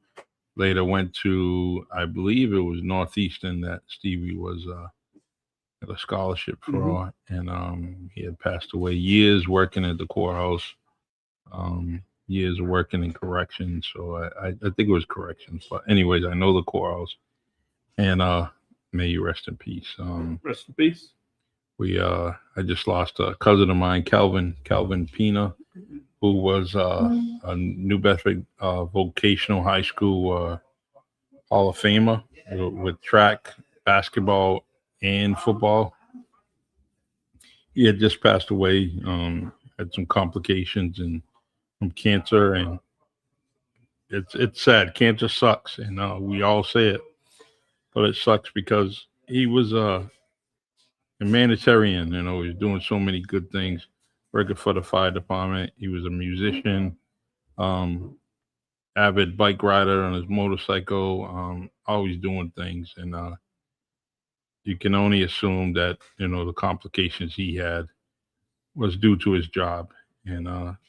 Later went to, I believe it was Northeastern that Stevie was had a scholarship for, and he had passed away. Years working at the courthouse, years of working in corrections. So I think it was corrections, but anyways, I know the courthouse. And may you rest in peace. Rest in peace. I just lost a cousin of mine, Calvin Pina, who was a New Bedford Vocational High School Hall of Famer with track, basketball, and football. He had just passed away, had some complications and from cancer, and it's sad. Cancer sucks, and we all say it, but it sucks because he was a humanitarian. He was doing so many good things, working for the fire department. He was a musician, avid bike rider on his motorcycle, always doing things. And you can only assume that the complications he had was due to his job, and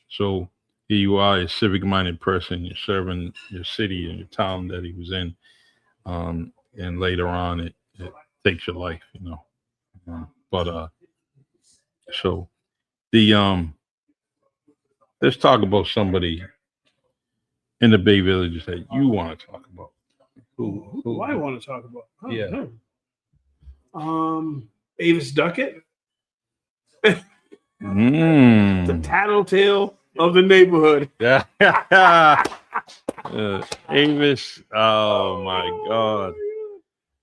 so here you are, a civic-minded person. You're serving your city and your town that he was in, and later on, it takes your life. But so the let's talk about somebody in the Bay Village that you want to talk about. Who do I want to talk about? Yeah. Avis Duckett, the Mm. tattletale of the neighborhood. Yeah. Avis. Oh my God.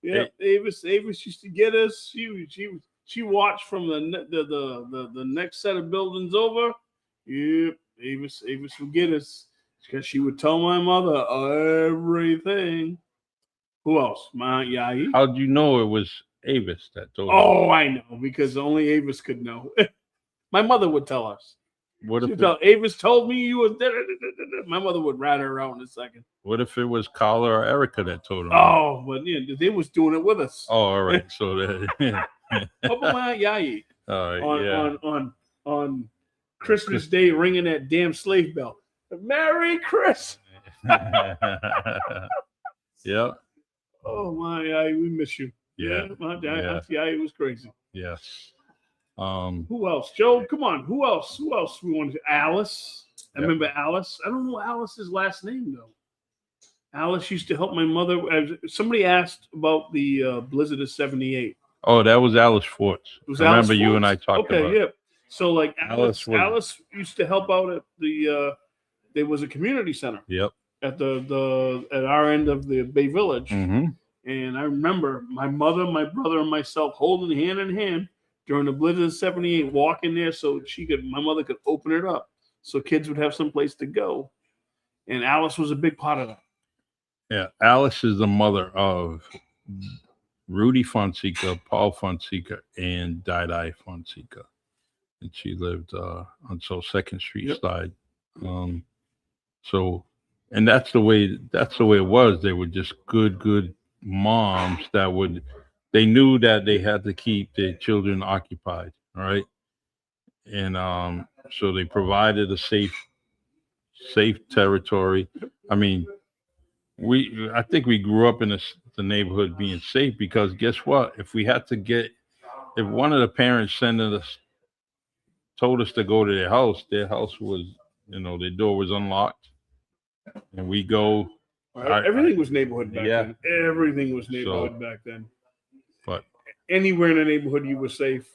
Yeah, Avis used to get us. She watched from the next set of buildings over. Yep, Avis would get us because she would tell my mother everything. Who else? My Aunt Yai. How'd you know it was Avis that told you? Oh, I know because only Avis could know. My mother would tell us. What if She'd tell Avis told me you was. My mother would rat her out in a second. What if it was Carla or Erica that told him? Oh, but yeah, they was doing it with us. Oh, all right. So that. How about my Aunt Yai? All right. On Christmas Day, ringing that damn slave bell. Merry Christmas. Yeah. Oh my Yai, we miss you. Yeah. My Aunt Yai was crazy. Yes. Who else? Joe, come on. Who else? Who else we wanted? Alice. I remember Alice. I don't know Alice's last name though. Alice used to help my mother. Somebody asked about the blizzard of '78. Oh, that was Alice Forts. Was I Alice remember you Forts? and I talked Okay, about. yeah. So like Alice was- used to help out at the. There was a community center. Yep. At at our end of the Bay Village, Mm-hmm. and I remember my mother, my brother, and myself holding hand in hand during the blizzard of '78, walking there so my mother could open it up so kids would have some place to go, and Alice was a big part of that. Yeah. Alice is the mother of Rudy Fonseca, Paul Fonseca, and Dai Fonseca, and she lived on Second Street side. So, and that's the way it was. They were just good moms that they knew that they had to keep their children occupied, right? And so they provided a safe territory. I mean, I think we grew up in the neighborhood being safe because guess what? If one of the parents told us to go to their house was, their door was unlocked, and we go. Everything was neighborhood back Yeah. then. Everything was neighborhood back then. But Anywhere in the neighborhood, you were safe.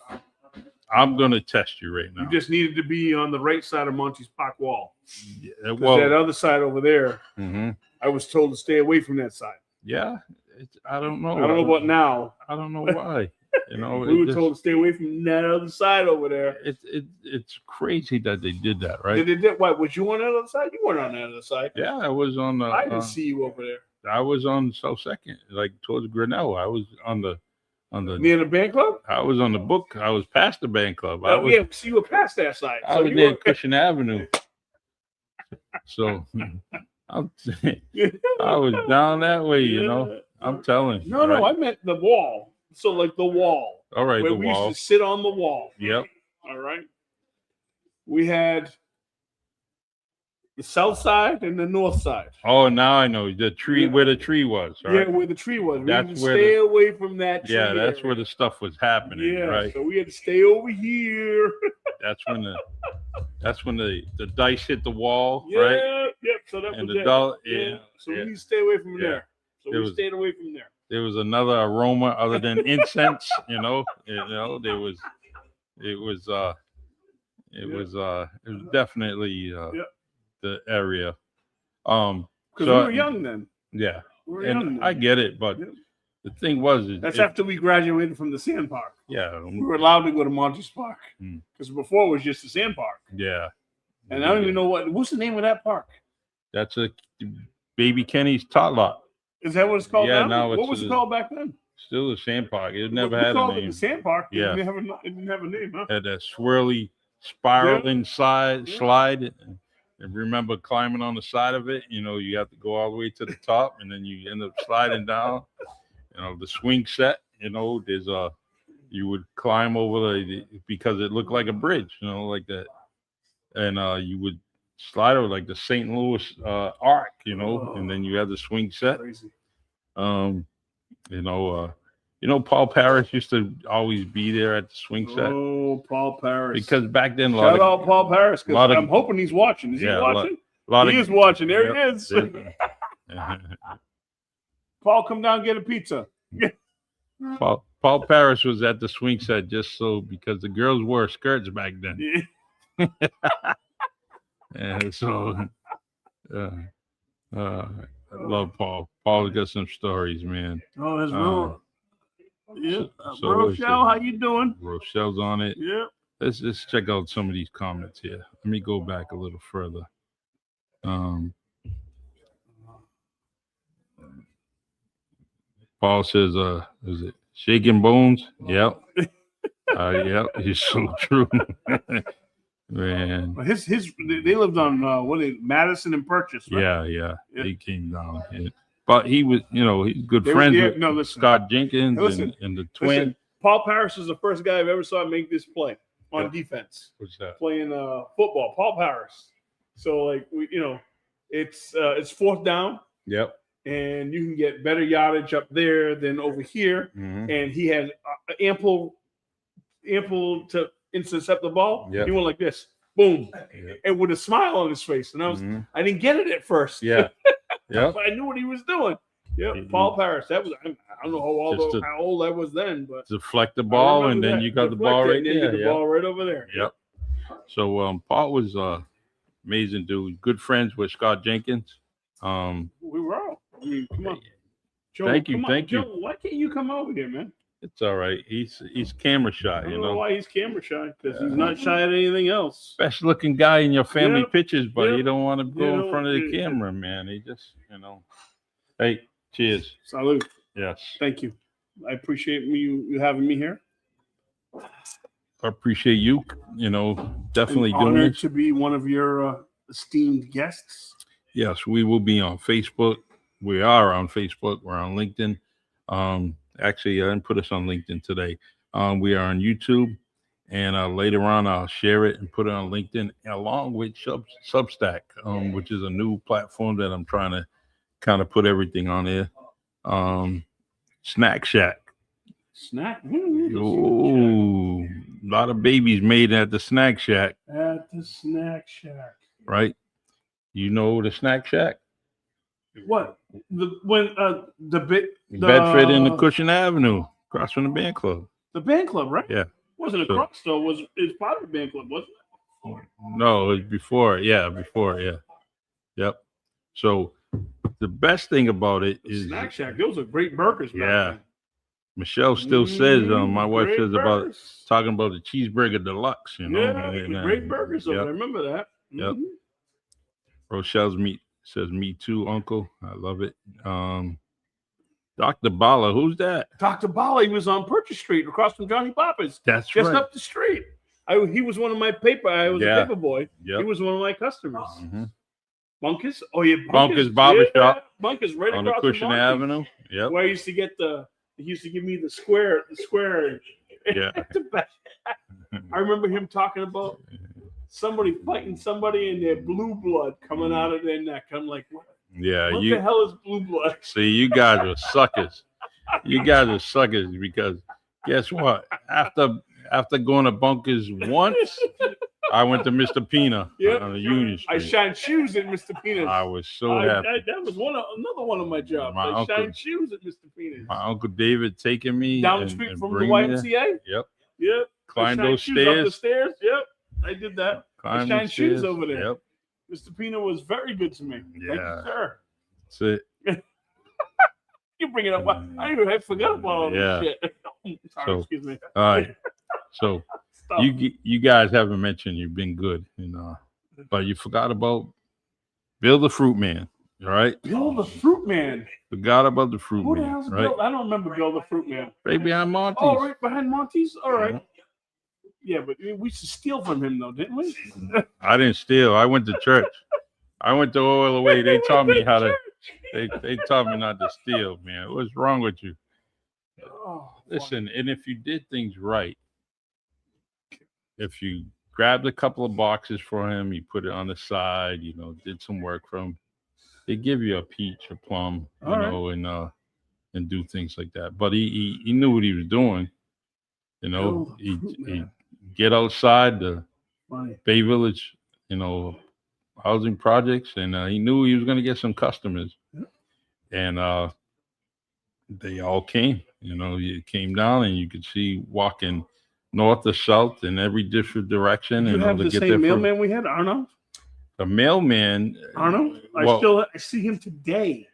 I'm going to test you right now. You just needed to be on the right side of Monty's Park wall. Yeah, Well, that other side over there, mm-hmm. I was told to stay away from that side. Yeah, I don't know. I don't know about now. I don't know why. We were told to stay away from that other side over there. It's crazy that they did that, right? They did. Why? Was you on that other side? You weren't on that other side. Yeah, I was on the. I didn't see you over there. I was on South Second, like towards Grinnell. I was on the near the band club. I was on the book. I was past the band club. Yeah, so you were past that side. I was near Cushion Avenue. So I was down that way, I'm telling you. No, I meant the wall. So like the wall. All right, where the we wall. used to sit on the wall. Yep. All right. We had the south side and the north side. Oh, now I know the tree where the tree was. Right? Yeah, where the tree was. That's we had to where stay away from that tree. Yeah, that's area. where the stuff was happening. Yeah, right. So we had to stay over here. That's when the dice hit the wall, right? Yep. So that And was the it. doll, So we need to stay away from there. So There we was- stayed away from there. There was another aroma other than incense, there was definitely the area. Because we were young then. Yeah. We were young And then. I get it, but the thing was That's after we graduated from the sand park. yeah. We were allowed to go to Monty's Park. Because before it was just the sand park. Yeah. And I don't even know what's the name of that park? That's a Baby Kenny's tot lot. Is that what it's called Yeah, now? now What was it called back then? Still the sand park. It never We had called a it name. the sand park. It Yeah. didn't have a name, huh? Had that swirly spiraling slide. And remember climbing on the side of it, you have to go all the way to the top and then you end up sliding down, the swing set, You know, there's you would climb over because it looked like a bridge, you know, like that, and you would slide over like the St. Louis Arc, you know, and then you had the swing set. Crazy. Um, you know, Paul Parrish used to always be there at the swing set. Oh, Paul Parrish. Because back then, Shout out Paul Parrish, because I'm of, hoping he's watching. Is he watching? He is watching. There he is. Paul, come down and get a pizza. Paul Parrish was at the swing set just so because the girls wore skirts back then. And so I love Paul. Paul's got some stories, man. Oh, that's real. Yeah. Rochelle, how you doing? Rochelle's on it. Yeah. Let's check out some of these comments here. Let me go back a little further. Paul says, is it shaking bones? Yep. Yep, it's so true. Man. They lived on Madison and Purchase, right? Yeah. He came down. Yeah. But he was, you know, he's good friends with Scott Jenkins and the twin. Listen, Paul Parrish is the first guy I've ever saw make this play on defense. What's that? Playing football. Paul Parrish. So like it's fourth down. Yep. And you can get better yardage up there than over here. Mm-hmm. And he had ample to intercept the ball. Yep. He went like this, boom, Yep. and with a smile on his face. And I didn't get it at first. Yeah. Yeah. But I knew what he was doing. Yeah, Paul Parrish. That was, I don't know how old I was then, but deflect the ball and then you got the ball right there. The ball right over there. Yep. So Paul was amazing dude. Good friends with Scott Jenkins. We were all. I mean, come on. Joe, thank you. Joe, why can't you come over here, man? It's all right. He's camera shy, I don't know why he's camera shy, because he's not shy at anything else. Best looking guy in your family pictures, but he don't want to go in front of the camera, man. He just, Hey, cheers. Salute. Yes. Thank you. I appreciate you having me here. I appreciate you, definitely doing honored it. To be one of your esteemed guests. Yes, we will be on Facebook. We are on Facebook. We're on LinkedIn. Actually, I didn't put us on LinkedIn today. We are on YouTube, and later on, I'll share it and put it on LinkedIn along with Substack, which is a new platform that I'm trying to kind of put everything on there. Snack Shack. Ooh, a lot of babies made at the Snack Shack. At the Snack Shack. Right? You know the Snack Shack? What? The Bedford and the Cushion Avenue, across from the band club. The band club, right? Yeah. Wasn't across though. It's part of the band club, wasn't it? No, it was before. Yeah, before. Yeah. Yep. So the best thing about it is Snack Shack. Those are great burgers. Yeah. Michelle still says, my wife says burgers. talking about the cheeseburger deluxe, Yeah, great burgers over there. I remember that. Yep. Rochelle's says, me too, Uncle. I love it. Dr. Bala, who's that? Dr. Bala, he was on Purchase Street across from Johnny Papa's. That's just right. up the street. He was one of my I was a paper boy. Yep. He was one of my customers. Mm-hmm. Bunkers? Oh, yeah. Bunkers Barbershop. Bunkers right on the across Cushion from Avenue. Yep. Where I used to get he used to give me the square. Yeah. I remember him talking about somebody fighting somebody and their blue blood coming out of their neck. I'm like, what? Yeah. What the hell is blue blood? See, you guys are suckers. You guys are suckers because guess what? After going to Bunkers once, I went to Mr. Pina on the Union Street. I shined shoes at Mr. Pina's. I was so happy. That was another one of my jobs. I shined shoes at Mr. Pina's. My Uncle David taking me down the street from the YMCA. Yep. Climb those stairs. Up the stairs. Yep. I did that. I shined shoes over there. Yep. Mr. Pina was very good to me. Yeah. Thank you, sir. That's it. You bring it up. I forgot about all this shit. Sorry, excuse me. All right. So you guys haven't mentioned you've been good, but you forgot about Bill the Fruit Man. All right. Bill the Fruit Man. Forgot about the Fruit Man. Who the Man. hell's right? Bill? I don't remember Bill the Fruit Man. Right behind Monty's. Oh, right behind Monty's. All right. Yeah, but we used to steal from him though, didn't we? I didn't steal. I went to church. I went to Oil Away. They taught me how to. They taught me not to steal, man. What's wrong with you? Oh, Listen, and if you did things right, if you grabbed a couple of boxes for him, you put it on the side, did some work for him, they give you a peach, a plum, All right. and do things like that. But he knew what he was doing. Oh, He man. get outside the Funny. Bay Village, housing projects, and he knew he was going to get some customers, Yep. and they all came. You came down, and you could see walking north to south in every different direction. Did you have to the get same there mailman we had, Arno? the mailman. Arno? Well, I see him today.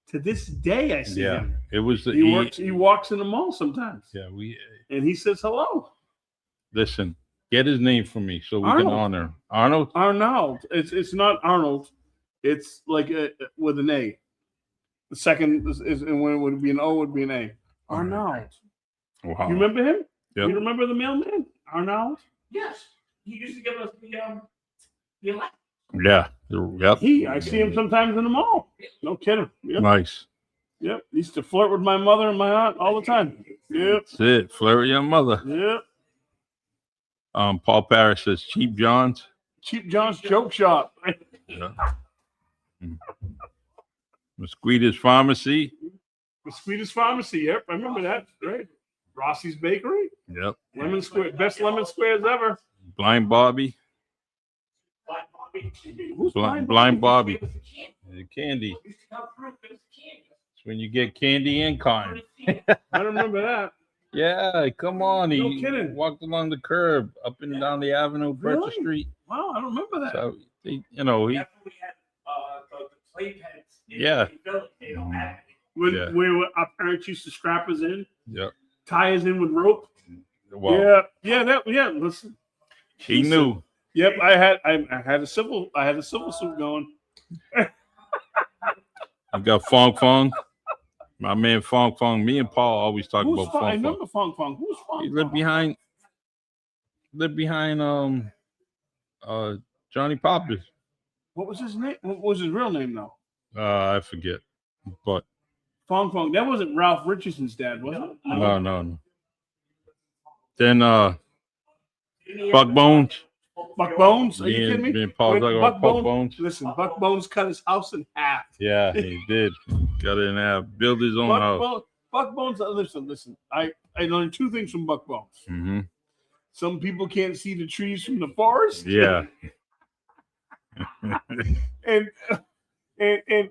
To this day, I see yeah, him. it was the He walks in the mall sometimes. Yeah, And he says hello. listen. Get his name for me so we can Arnold. honor him. Arnold. Arnold. It's not Arnold. It's like with an A. The second is and when it would be an O, would be an A. Arnold. Wow. You remember him? Yep. You remember the mailman? Arnold? Yes, he used to give us the elect. Yeah. Yep. I see him sometimes in the mall. No kidding. Yep. Nice. Yep. He used to flirt with my mother and my aunt all the time. Yep. That's it. Flirt with your mother. Yep. Paul Parrish says Cheap John's. Cheap John's Joke Shop. Yeah. Mosquito's Pharmacy. The Sweetest Pharmacy. Yep. I remember that. Right. Rossi's Bakery. Yep. Lemon Square. Best lemon squares ever. Blind Bobby. Who's Blind Bobby. The candy. It's when you get candy and kind. I don't remember that. Yeah, come on. No He kidding. walked along the curb, up and down the avenue, Bertha Really? Street. Wow, I don't remember that. So, he, That's when we had the playpens. Yeah. Where our parents used to strap us in, Yep. tie us in with rope. Well, Yeah. Listen, he knew. Yep, I had a civil suit going. I got Fong Fong. My man Fong Fong. Me and Paul always talk Who's about Fong? I Fong Fong. remember Fong Fong. Who's Fong? He lived behind Johnny Poppers. What was his name? What was his real name though? I forget. But Fong Fong. That wasn't Ralph Richardson's dad, was it? no. Then Buck Bones. Buck Bones? Are you Me kidding me? and Paul When talk about Buck Bones. Listen, Buck Bones cut his house in half. Yeah, he did. Got it in half. Build his own house. Buck Bones. Listen. I learned two things from Buck Bones. Mm-hmm. Some people can't see the trees from the forest. Yeah. and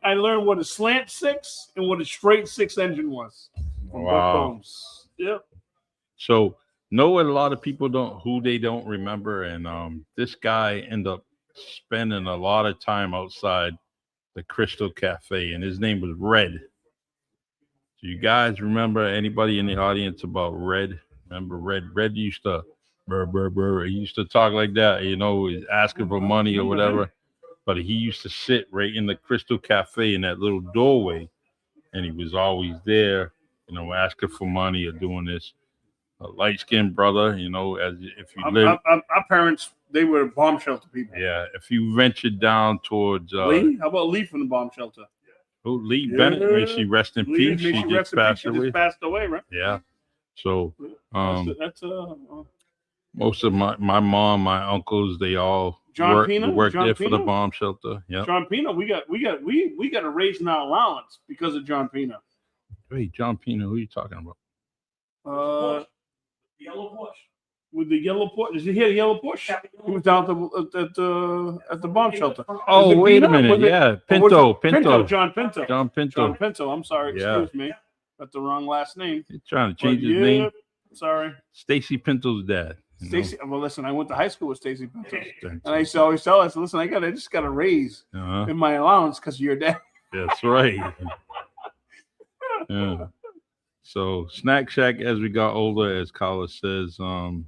I learned what a slant six and what a straight six engine was. From Buck Wow. Bones. Yep. So know what a lot of people don't remember, and this guy ended up spending a lot of time outside the Crystal Cafe, and his name was Red. Do you guys remember anybody in the audience about Red? Remember Red? Red used to burr. He used to talk like that, he's asking for money or whatever. But he used to sit right in the Crystal Cafe in that little doorway, and he was always there, asking for money or doing this. A light-skinned brother, as if you live. Our parents, they were bomb shelter people. Yeah, if you ventured down towards Lee? How about Lee from the bomb shelter? Lee Bennett, may she rest in Lee, peace. may She she just rest in peace. passed She away. just passed away, right? Yeah. So That's most of my mom, my uncles, they all John Pena? worked John there for the Pena? bomb shelter. Yeah. John Pena. We got a raise in our allowance because of John Pena. Wait, John Pena, who are you talking about? The yellow Porsche. With the yellow Porsche. Did you hear the yellow Porsche? He was down at the bomb shelter. Oh, Is it wait a Pena? minute. Was it- Yeah, or was Pinto. it John Pinto. John Pinto. John Pinto. I'm sorry. Yeah. Excuse me. Got the wrong last name. He's trying to But change his name. Sorry. Stacy Pinto's dad. Stacy. Well, listen, I went to high school with Stacy Pinto. Know? And I used to always tell her, I said, listen, I just got a raise Uh-huh. in my allowance because of your dad. That's right. Yeah. So Snack Shack as we got older, as Carlos says, and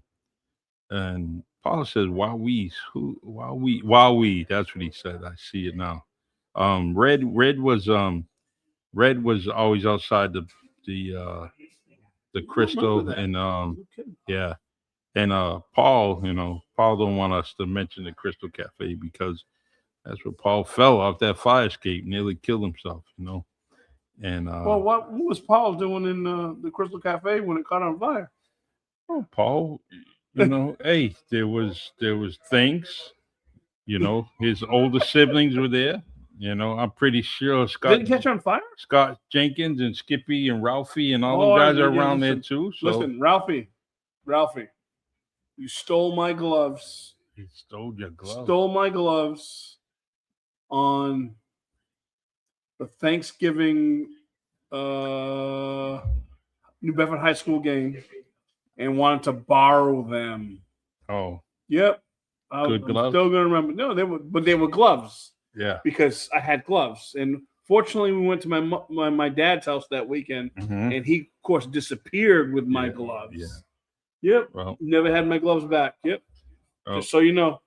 Paula says, Wowie, Wowie, that's what he said. I see it now. Red was always outside the Crystal, and yeah. And Paul don't want us to mention the Crystal Cafe because that's where Paul fell off that fire escape, nearly killed himself, And Well, what was Paul doing in the Crystal Cafe when it caught on fire? oh, Paul, you know, hey, there was things, you know, his older siblings were there. You know, I'm pretty sure Did it catch on fire? Scott Jenkins and Skippy and Ralphie and all Oh, them guys yeah, are yeah, around there listen, too. So Listen, Ralphie, you stole my gloves. he stole your glove. Stole my gloves on the Thanksgiving New Bedford High School game and wanted to borrow them. Oh, Yep. Good I'm gloves? still gonna remember. No, they were gloves yeah. because I had gloves. And fortunately, we went to my dad's house that weekend, Mhm. and he of course disappeared with my Yeah, gloves. yeah. Yep. Well, Never had my gloves back. Yep. oh, Just so you know.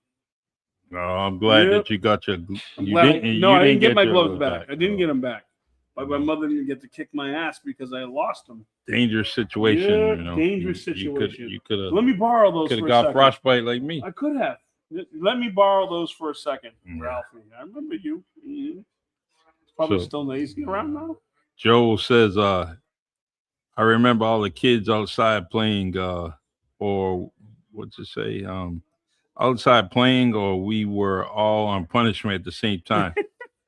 no, I'm glad Yep. that you got your. I'm You glad didn't. no, you I didn't get my your gloves glove back. I didn't Oh, get them back. But my oh. mother didn't get to kick my ass because I lost them. Dangerous situation. Yeah, you know, dangerous situation. You could have. Let me borrow those Could for have a got second. frostbite like me. I could have. Let me borrow those for a second, Yeah. Ralphie. I remember you. Mhm. Probably So- still lazy around now. Joel says, I remember all the kids outside playing, or what's it say? Outside playing, or we were all on punishment at the same time.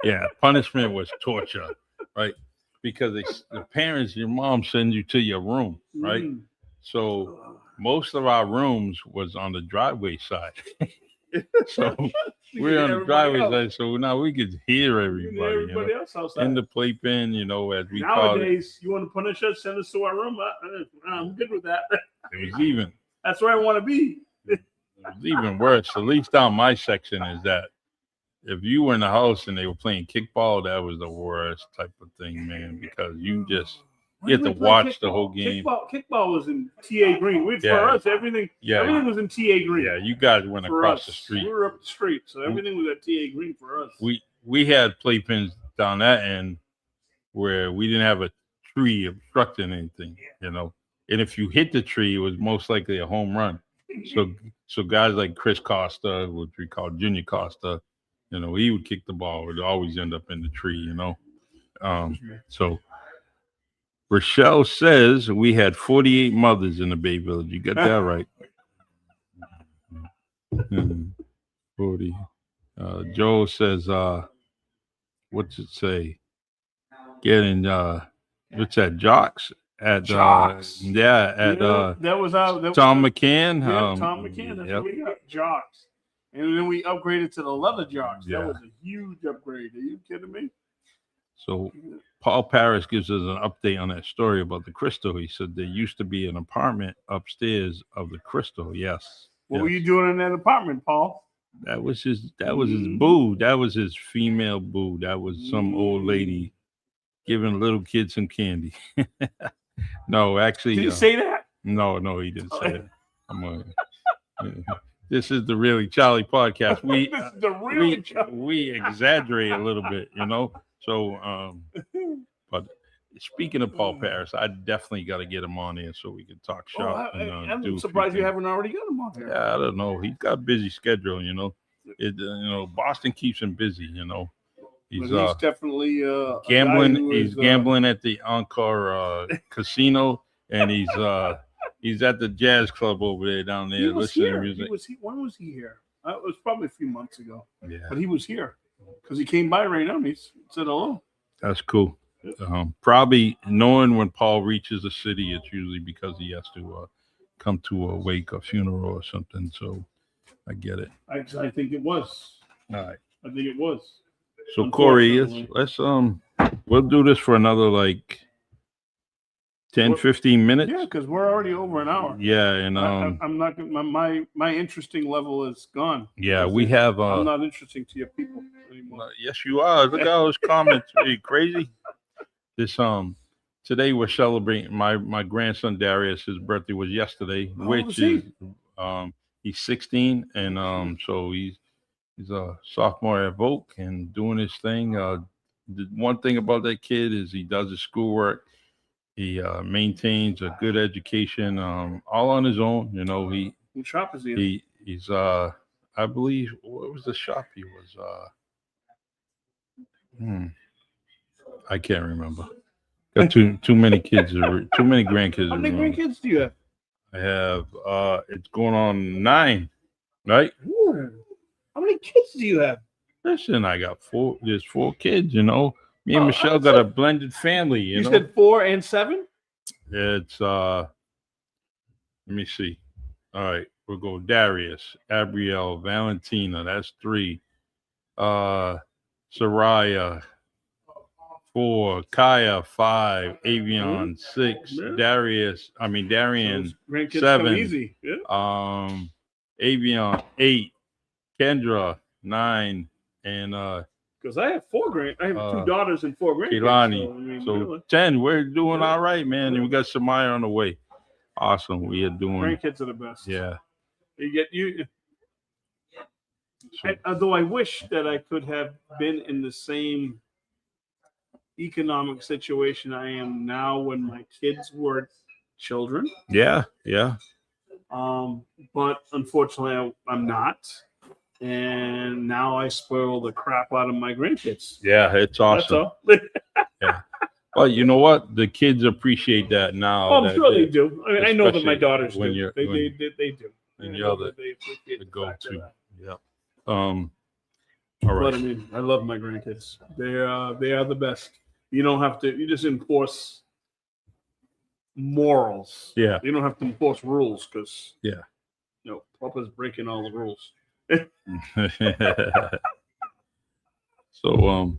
Yeah, punishment was torture, right? Because the parents, your mom sends you to your room, right? Mm. So most of our rooms was on the driveway side. So we're on the driveway side, so now we could hear everybody, Everybody else outside. in the playpen, as we call it. Nowadays, you want to punish us? Send us to our room. I'm good with that. It was even. That's where I want to be. It was even worse. At least down my section is that if you were in the house and they were playing kickball, that was the worst type of thing, man, because you had to watch the whole game. Kickball was in TA Green. Yeah. For us, everything was in TA Green. Yeah, you guys went For across us, the street. We were up the street, so everything was at TA Green for us. We had playpens down that end where we didn't have a tree obstructing anything, And if you hit the tree, it was most likely a home run. So guys like Chris Costa, which we call Junior Costa, he would kick the ball. It would always end up in the tree, So Rochelle says we had 48 mothers in the Bay Village. You got that right. 40. Joe says, what's it say? Getting what's that? Jocks at Jocks. that was our Tom McCann. Tom McCann. That's what we got. Jocks. And then we upgraded to the leather jocks. Yeah. That was a huge upgrade. Are you kidding me? So Paul Paris gives us an update on that story about the Crystal. He said there used to be an apartment upstairs of the Crystal. Yes. What were you doing in that apartment, Paul? That was his boo. That was his female boo. That was some old lady giving little kids some candy. No, actually. Did he say that? No, he didn't say that. This is the Really Charlie podcast. We This is the Really Charlie. We exaggerate a little bit, So, but speaking of Paul Paris, I definitely got to get him on here so we can talk shop. I'm surprised you haven't already got him on here. Yeah, I don't know. He's got a busy schedule, Boston keeps him busy, He's definitely gambling. He's gambling at the Encore Casino, and he's at the jazz club over there down there listening to music. When was he here? It was probably a few months ago. Yeah, but he was here because he came by right now and he said hello. That's cool. Probably knowing when Paul reaches the city, it's usually because he has to come to a wake, a funeral, or something. So I get it. I think it was. All right. I think it was. So Corey, let's we'll do this for another like 10, 15 minutes. Yeah, because we're already over an hour. Yeah, and I'm not my interesting level is gone. Yeah, we have. I'm not interesting to your people anymore. Yes, you are. Look at all those comments. Are you crazy? This today we're celebrating my grandson Darius. His birthday was yesterday, which is he's 16, and so he's a sophomore at Voc and doing his thing. The one thing about that kid is he does his schoolwork. He maintains a good education, all on his own. What shop is he in? He's I believe, what was the shop he was? I can't remember. Got too many kids. Too many grandkids. How many grandkids do you have? I have. It's going on 9, right? Ooh. How many kids do you have? Listen, I got 4. There's 4 kids. You know, me and Oh, Michelle got a blended family. You know, said 4 and 7? it's Let me see. All right, we'll go Darius, Abrielle, Valentina. That's 3. Soraya, 4. Kaya, 5. Avion, 6. Yeah. Darian, Those grandkids 7. come easy. Yeah. Avion, 8. Kendra, 9. And Because I have 4 I have 2 daughters and 4 grandkids. Kehlani. So really. 10. We're doing Yeah. all right, man. And we got Samaya on the way. Awesome. We are doing. Grandkids are the best. Yeah. Although I wish that I could have been in the same economic situation I am now when my kids were children. Yeah. But unfortunately, I'm not. And now I spoil the crap out of my grandkids. Yeah, it's awesome. That's all. Yeah. Well, you know what? The kids appreciate that now. I'm sure they do. I mean, I know that my daughters when do. you're- They when- do. when I you're know the- that they appreciate The the fact of go-to. that. Yeah. All right. But I mean, I love my grandkids. They are the best. You don't have to. You just enforce morals. Yeah. You don't have to enforce rules because Yeah. Papa's breaking all the rules. So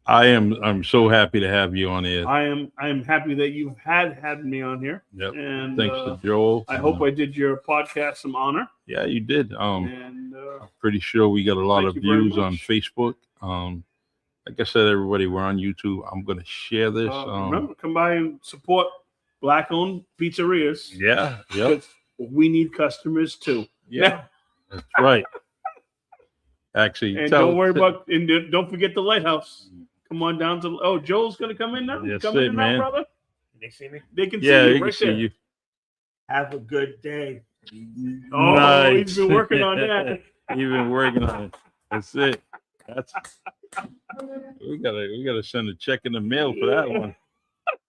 I'm so happy to have you on here. I'm happy that you've had me on here. Yep. And Thanks to Joel. I hope I did your podcast some honor. Yeah, you did. And I'm pretty sure we got a lot thank of you very views on much. Facebook. Like I said, everybody, we're on YouTube. I'm gonna share this. remember, come by and support Black-owned pizzerias. Yeah. Yep. Because we need customers too. Yeah. That's right. Actually, And don't forget the Lighthouse. Come on down to. Oh, Joel's gonna come in now. That's come it, in man. now, brother. They see me. They can Yeah, see you you can right see there. you. Have a good day. Oh, Nice. he's been working on that. You've been working on it. That's it. We gotta send a check in the mail for that one.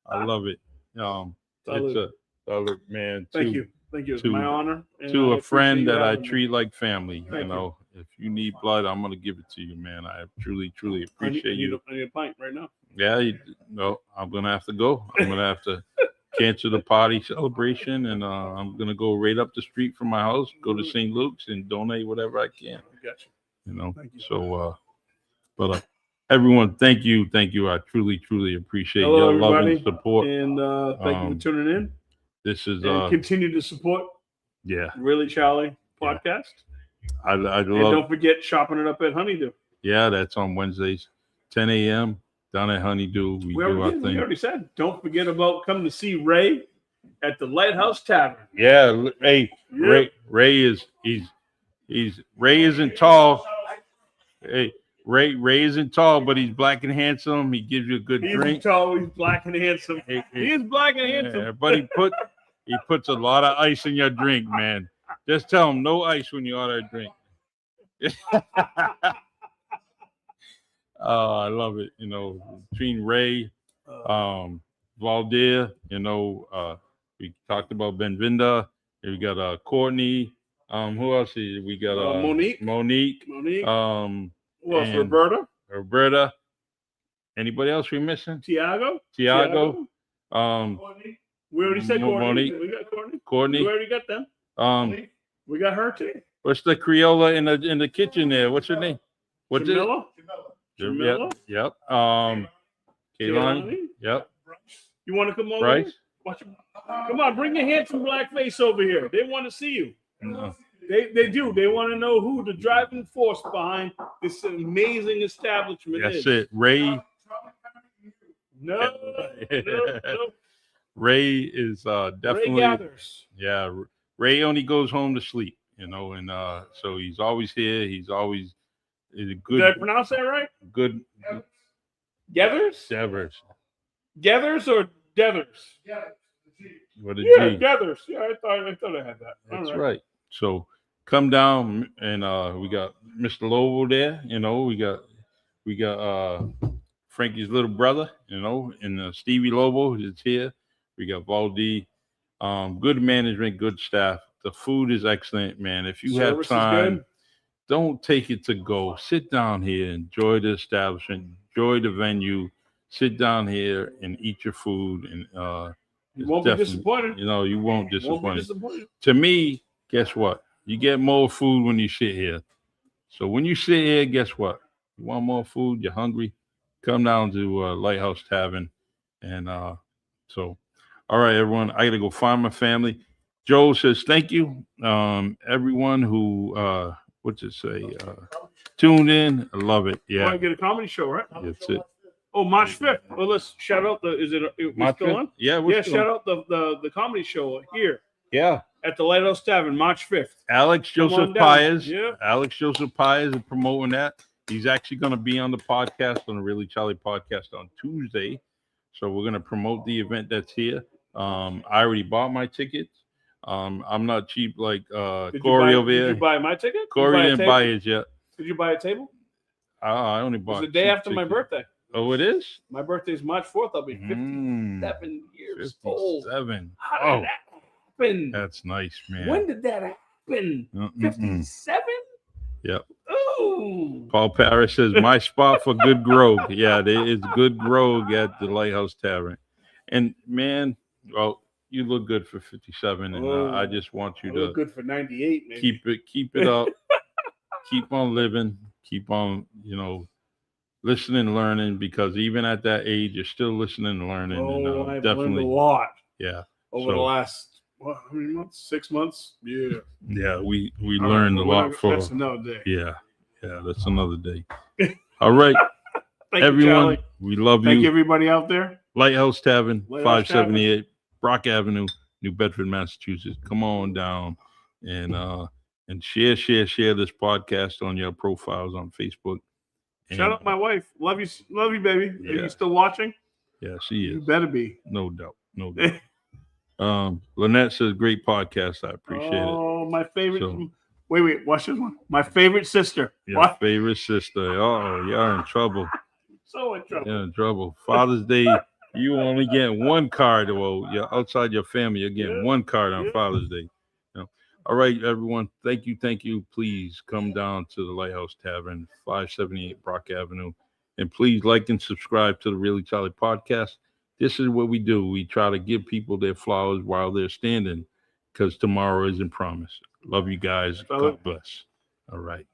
I love it. It's a man. Thank you. It's my honor. And To I a friend appreciate you that I having me. treat like family. Thank you. If you need blood, I'm gonna give it to you, man. I truly I need, appreciate you. I need a pint right now. Yeah, I'm gonna have to go. I'm gonna have to cancel the party celebration, and I'm gonna go right up the street from my house, go to St. Luke's, and donate whatever I can. I got you. Thank you. So, but everyone, thank you. I truly appreciate Hello, your love and everybody. support. And thank you for tuning in. This is And continue to support yeah. Really Charlie podcast. I And love. don't forget shopping it up at Honeydew. Yeah, that's on Wednesdays, 10 a.m. down at Honeydew. We do our We thing. already said. Don't forget about coming to see Ray at the Lighthouse Tavern. Yeah, hey, Yep. Ray isn't tall. Hey, Ray isn't tall, but he's black and handsome. He gives you a good He's drink. tall. He's black and handsome. Hey, He is black and handsome. but he puts a lot of ice in your drink, man. Just tell him no ice when you order a drink. I love it. Between Ray, Valdir, we talked about Benvinda. We got Courtney. Who else? We got Monique. Monique. Who else? and Roberta. Anybody else we missing? Tiago. We already said Courtney. Monique. We got Courtney. Courtney. We already got them. We got her too. What's the Creola in the kitchen there? What's her name? What's it? Jamila. Yep. Kaylani. Yep. You want to come over? Bryce. Here? Come on, bring your handsome black face over here. They want to see you. No. They do. They want to know who the driving force behind this amazing establishment is. That's it. Ray. No. Ray is definitely. Ray Gathers. Yeah. Ray only goes home to sleep, and so he's always here. He's always is a good. Did I pronounce that right? Good. Gathers? Devers. Gathers or Dethers? What a Yeah, G. Gathers. Yeah, I thought I had that. That's All right. So come down, and we got Mr. Lobo there. We got Frankie's little brother, and Stevie Lobo is here. We got Valdi. Good management, good staff. The food is excellent, man. If you have Service is time, good. don't take it to go. Sit down here, enjoy the establishment, enjoy the venue. Sit down here and eat your food, and You it's won't be definitely- disappointed. You know, you won't Won't be disappoint. disappointed. To me, guess what? You get more food when you sit here. So when you sit here, guess what? You want more food? You're hungry? Come down to Lighthouse Tavern, and so. All right, everyone. I gotta go find my family. Joe says thank you. Everyone who what's it say? Tuned in. I love it. Yeah. Yeah, Get a comedy show, right? that's it. Oh, March 5th. Well, let's shout out the. Is it? We're still on? Yeah, we're Yeah, still shout on. out the comedy show here Yeah. at the Lighthouse Tavern, March 5th. Alex Come Joseph on down. Paez. Yeah. Alex Joseph Paez is promoting that. He's actually going to be on the podcast, on the Really Charlie podcast on Tuesday. So we're going to promote the event that's here. I already bought my tickets. I'm not cheap like Corey over Did here. you buy my ticket? Did you Corey buy a didn't table? buy it yet. Did you buy a table? I only It bought was the day cheap after my tickets. birthday. Oh, it is? My birthday's March 4th. I'll be 57 Mm, years old. 57. How Oh, did that happen? that's nice, man. When did that happen? Mm-mm-mm. 57? Yep. Ooh. Paul Parrish says, my spot for good grog. Yeah, there is good grog at the Lighthouse Tavern. And, man, well, you look good for 57, and I just want I you look to good for 98, maybe. keep it up, keep on living, keep on, listening and learning, because even at that age, you're still listening and learning. Oh, and I've definitely, learned a lot yeah, over the So- last, how many months? 6 months? Yeah. yeah, we All right, learned a but we're lot not- for, That's another day. yeah, that's another day. All right, Thank you, everyone, Charlie. we love Thank you, you. everybody out there. Lighthouse Tavern, Lighthouse 578 Brock Avenue, New Bedford, Massachusetts. Come on down and share this podcast on your profiles on Facebook. Shout out my wife. Love you, baby. Are Yeah. you still watching? Yeah, she You is. better be. No doubt. Lynette says, great podcast. I appreciate it. Oh, my favorite. So- Wait. Watch this one. My favorite sister. Your What? favorite sister. Oh, you're in trouble. So in trouble. You're in trouble. Father's Day, you only get one card. Well, you're outside your family. You're getting Yeah. one card on Yeah. Father's Day. All right, everyone. Thank you. Please come down to the Lighthouse Tavern, 578 Brock Avenue. And please like and subscribe to the Really Charlie podcast. This is what we do. We try to give people their flowers while they're standing, because tomorrow isn't promised. Love you guys. Brother. God bless. All right.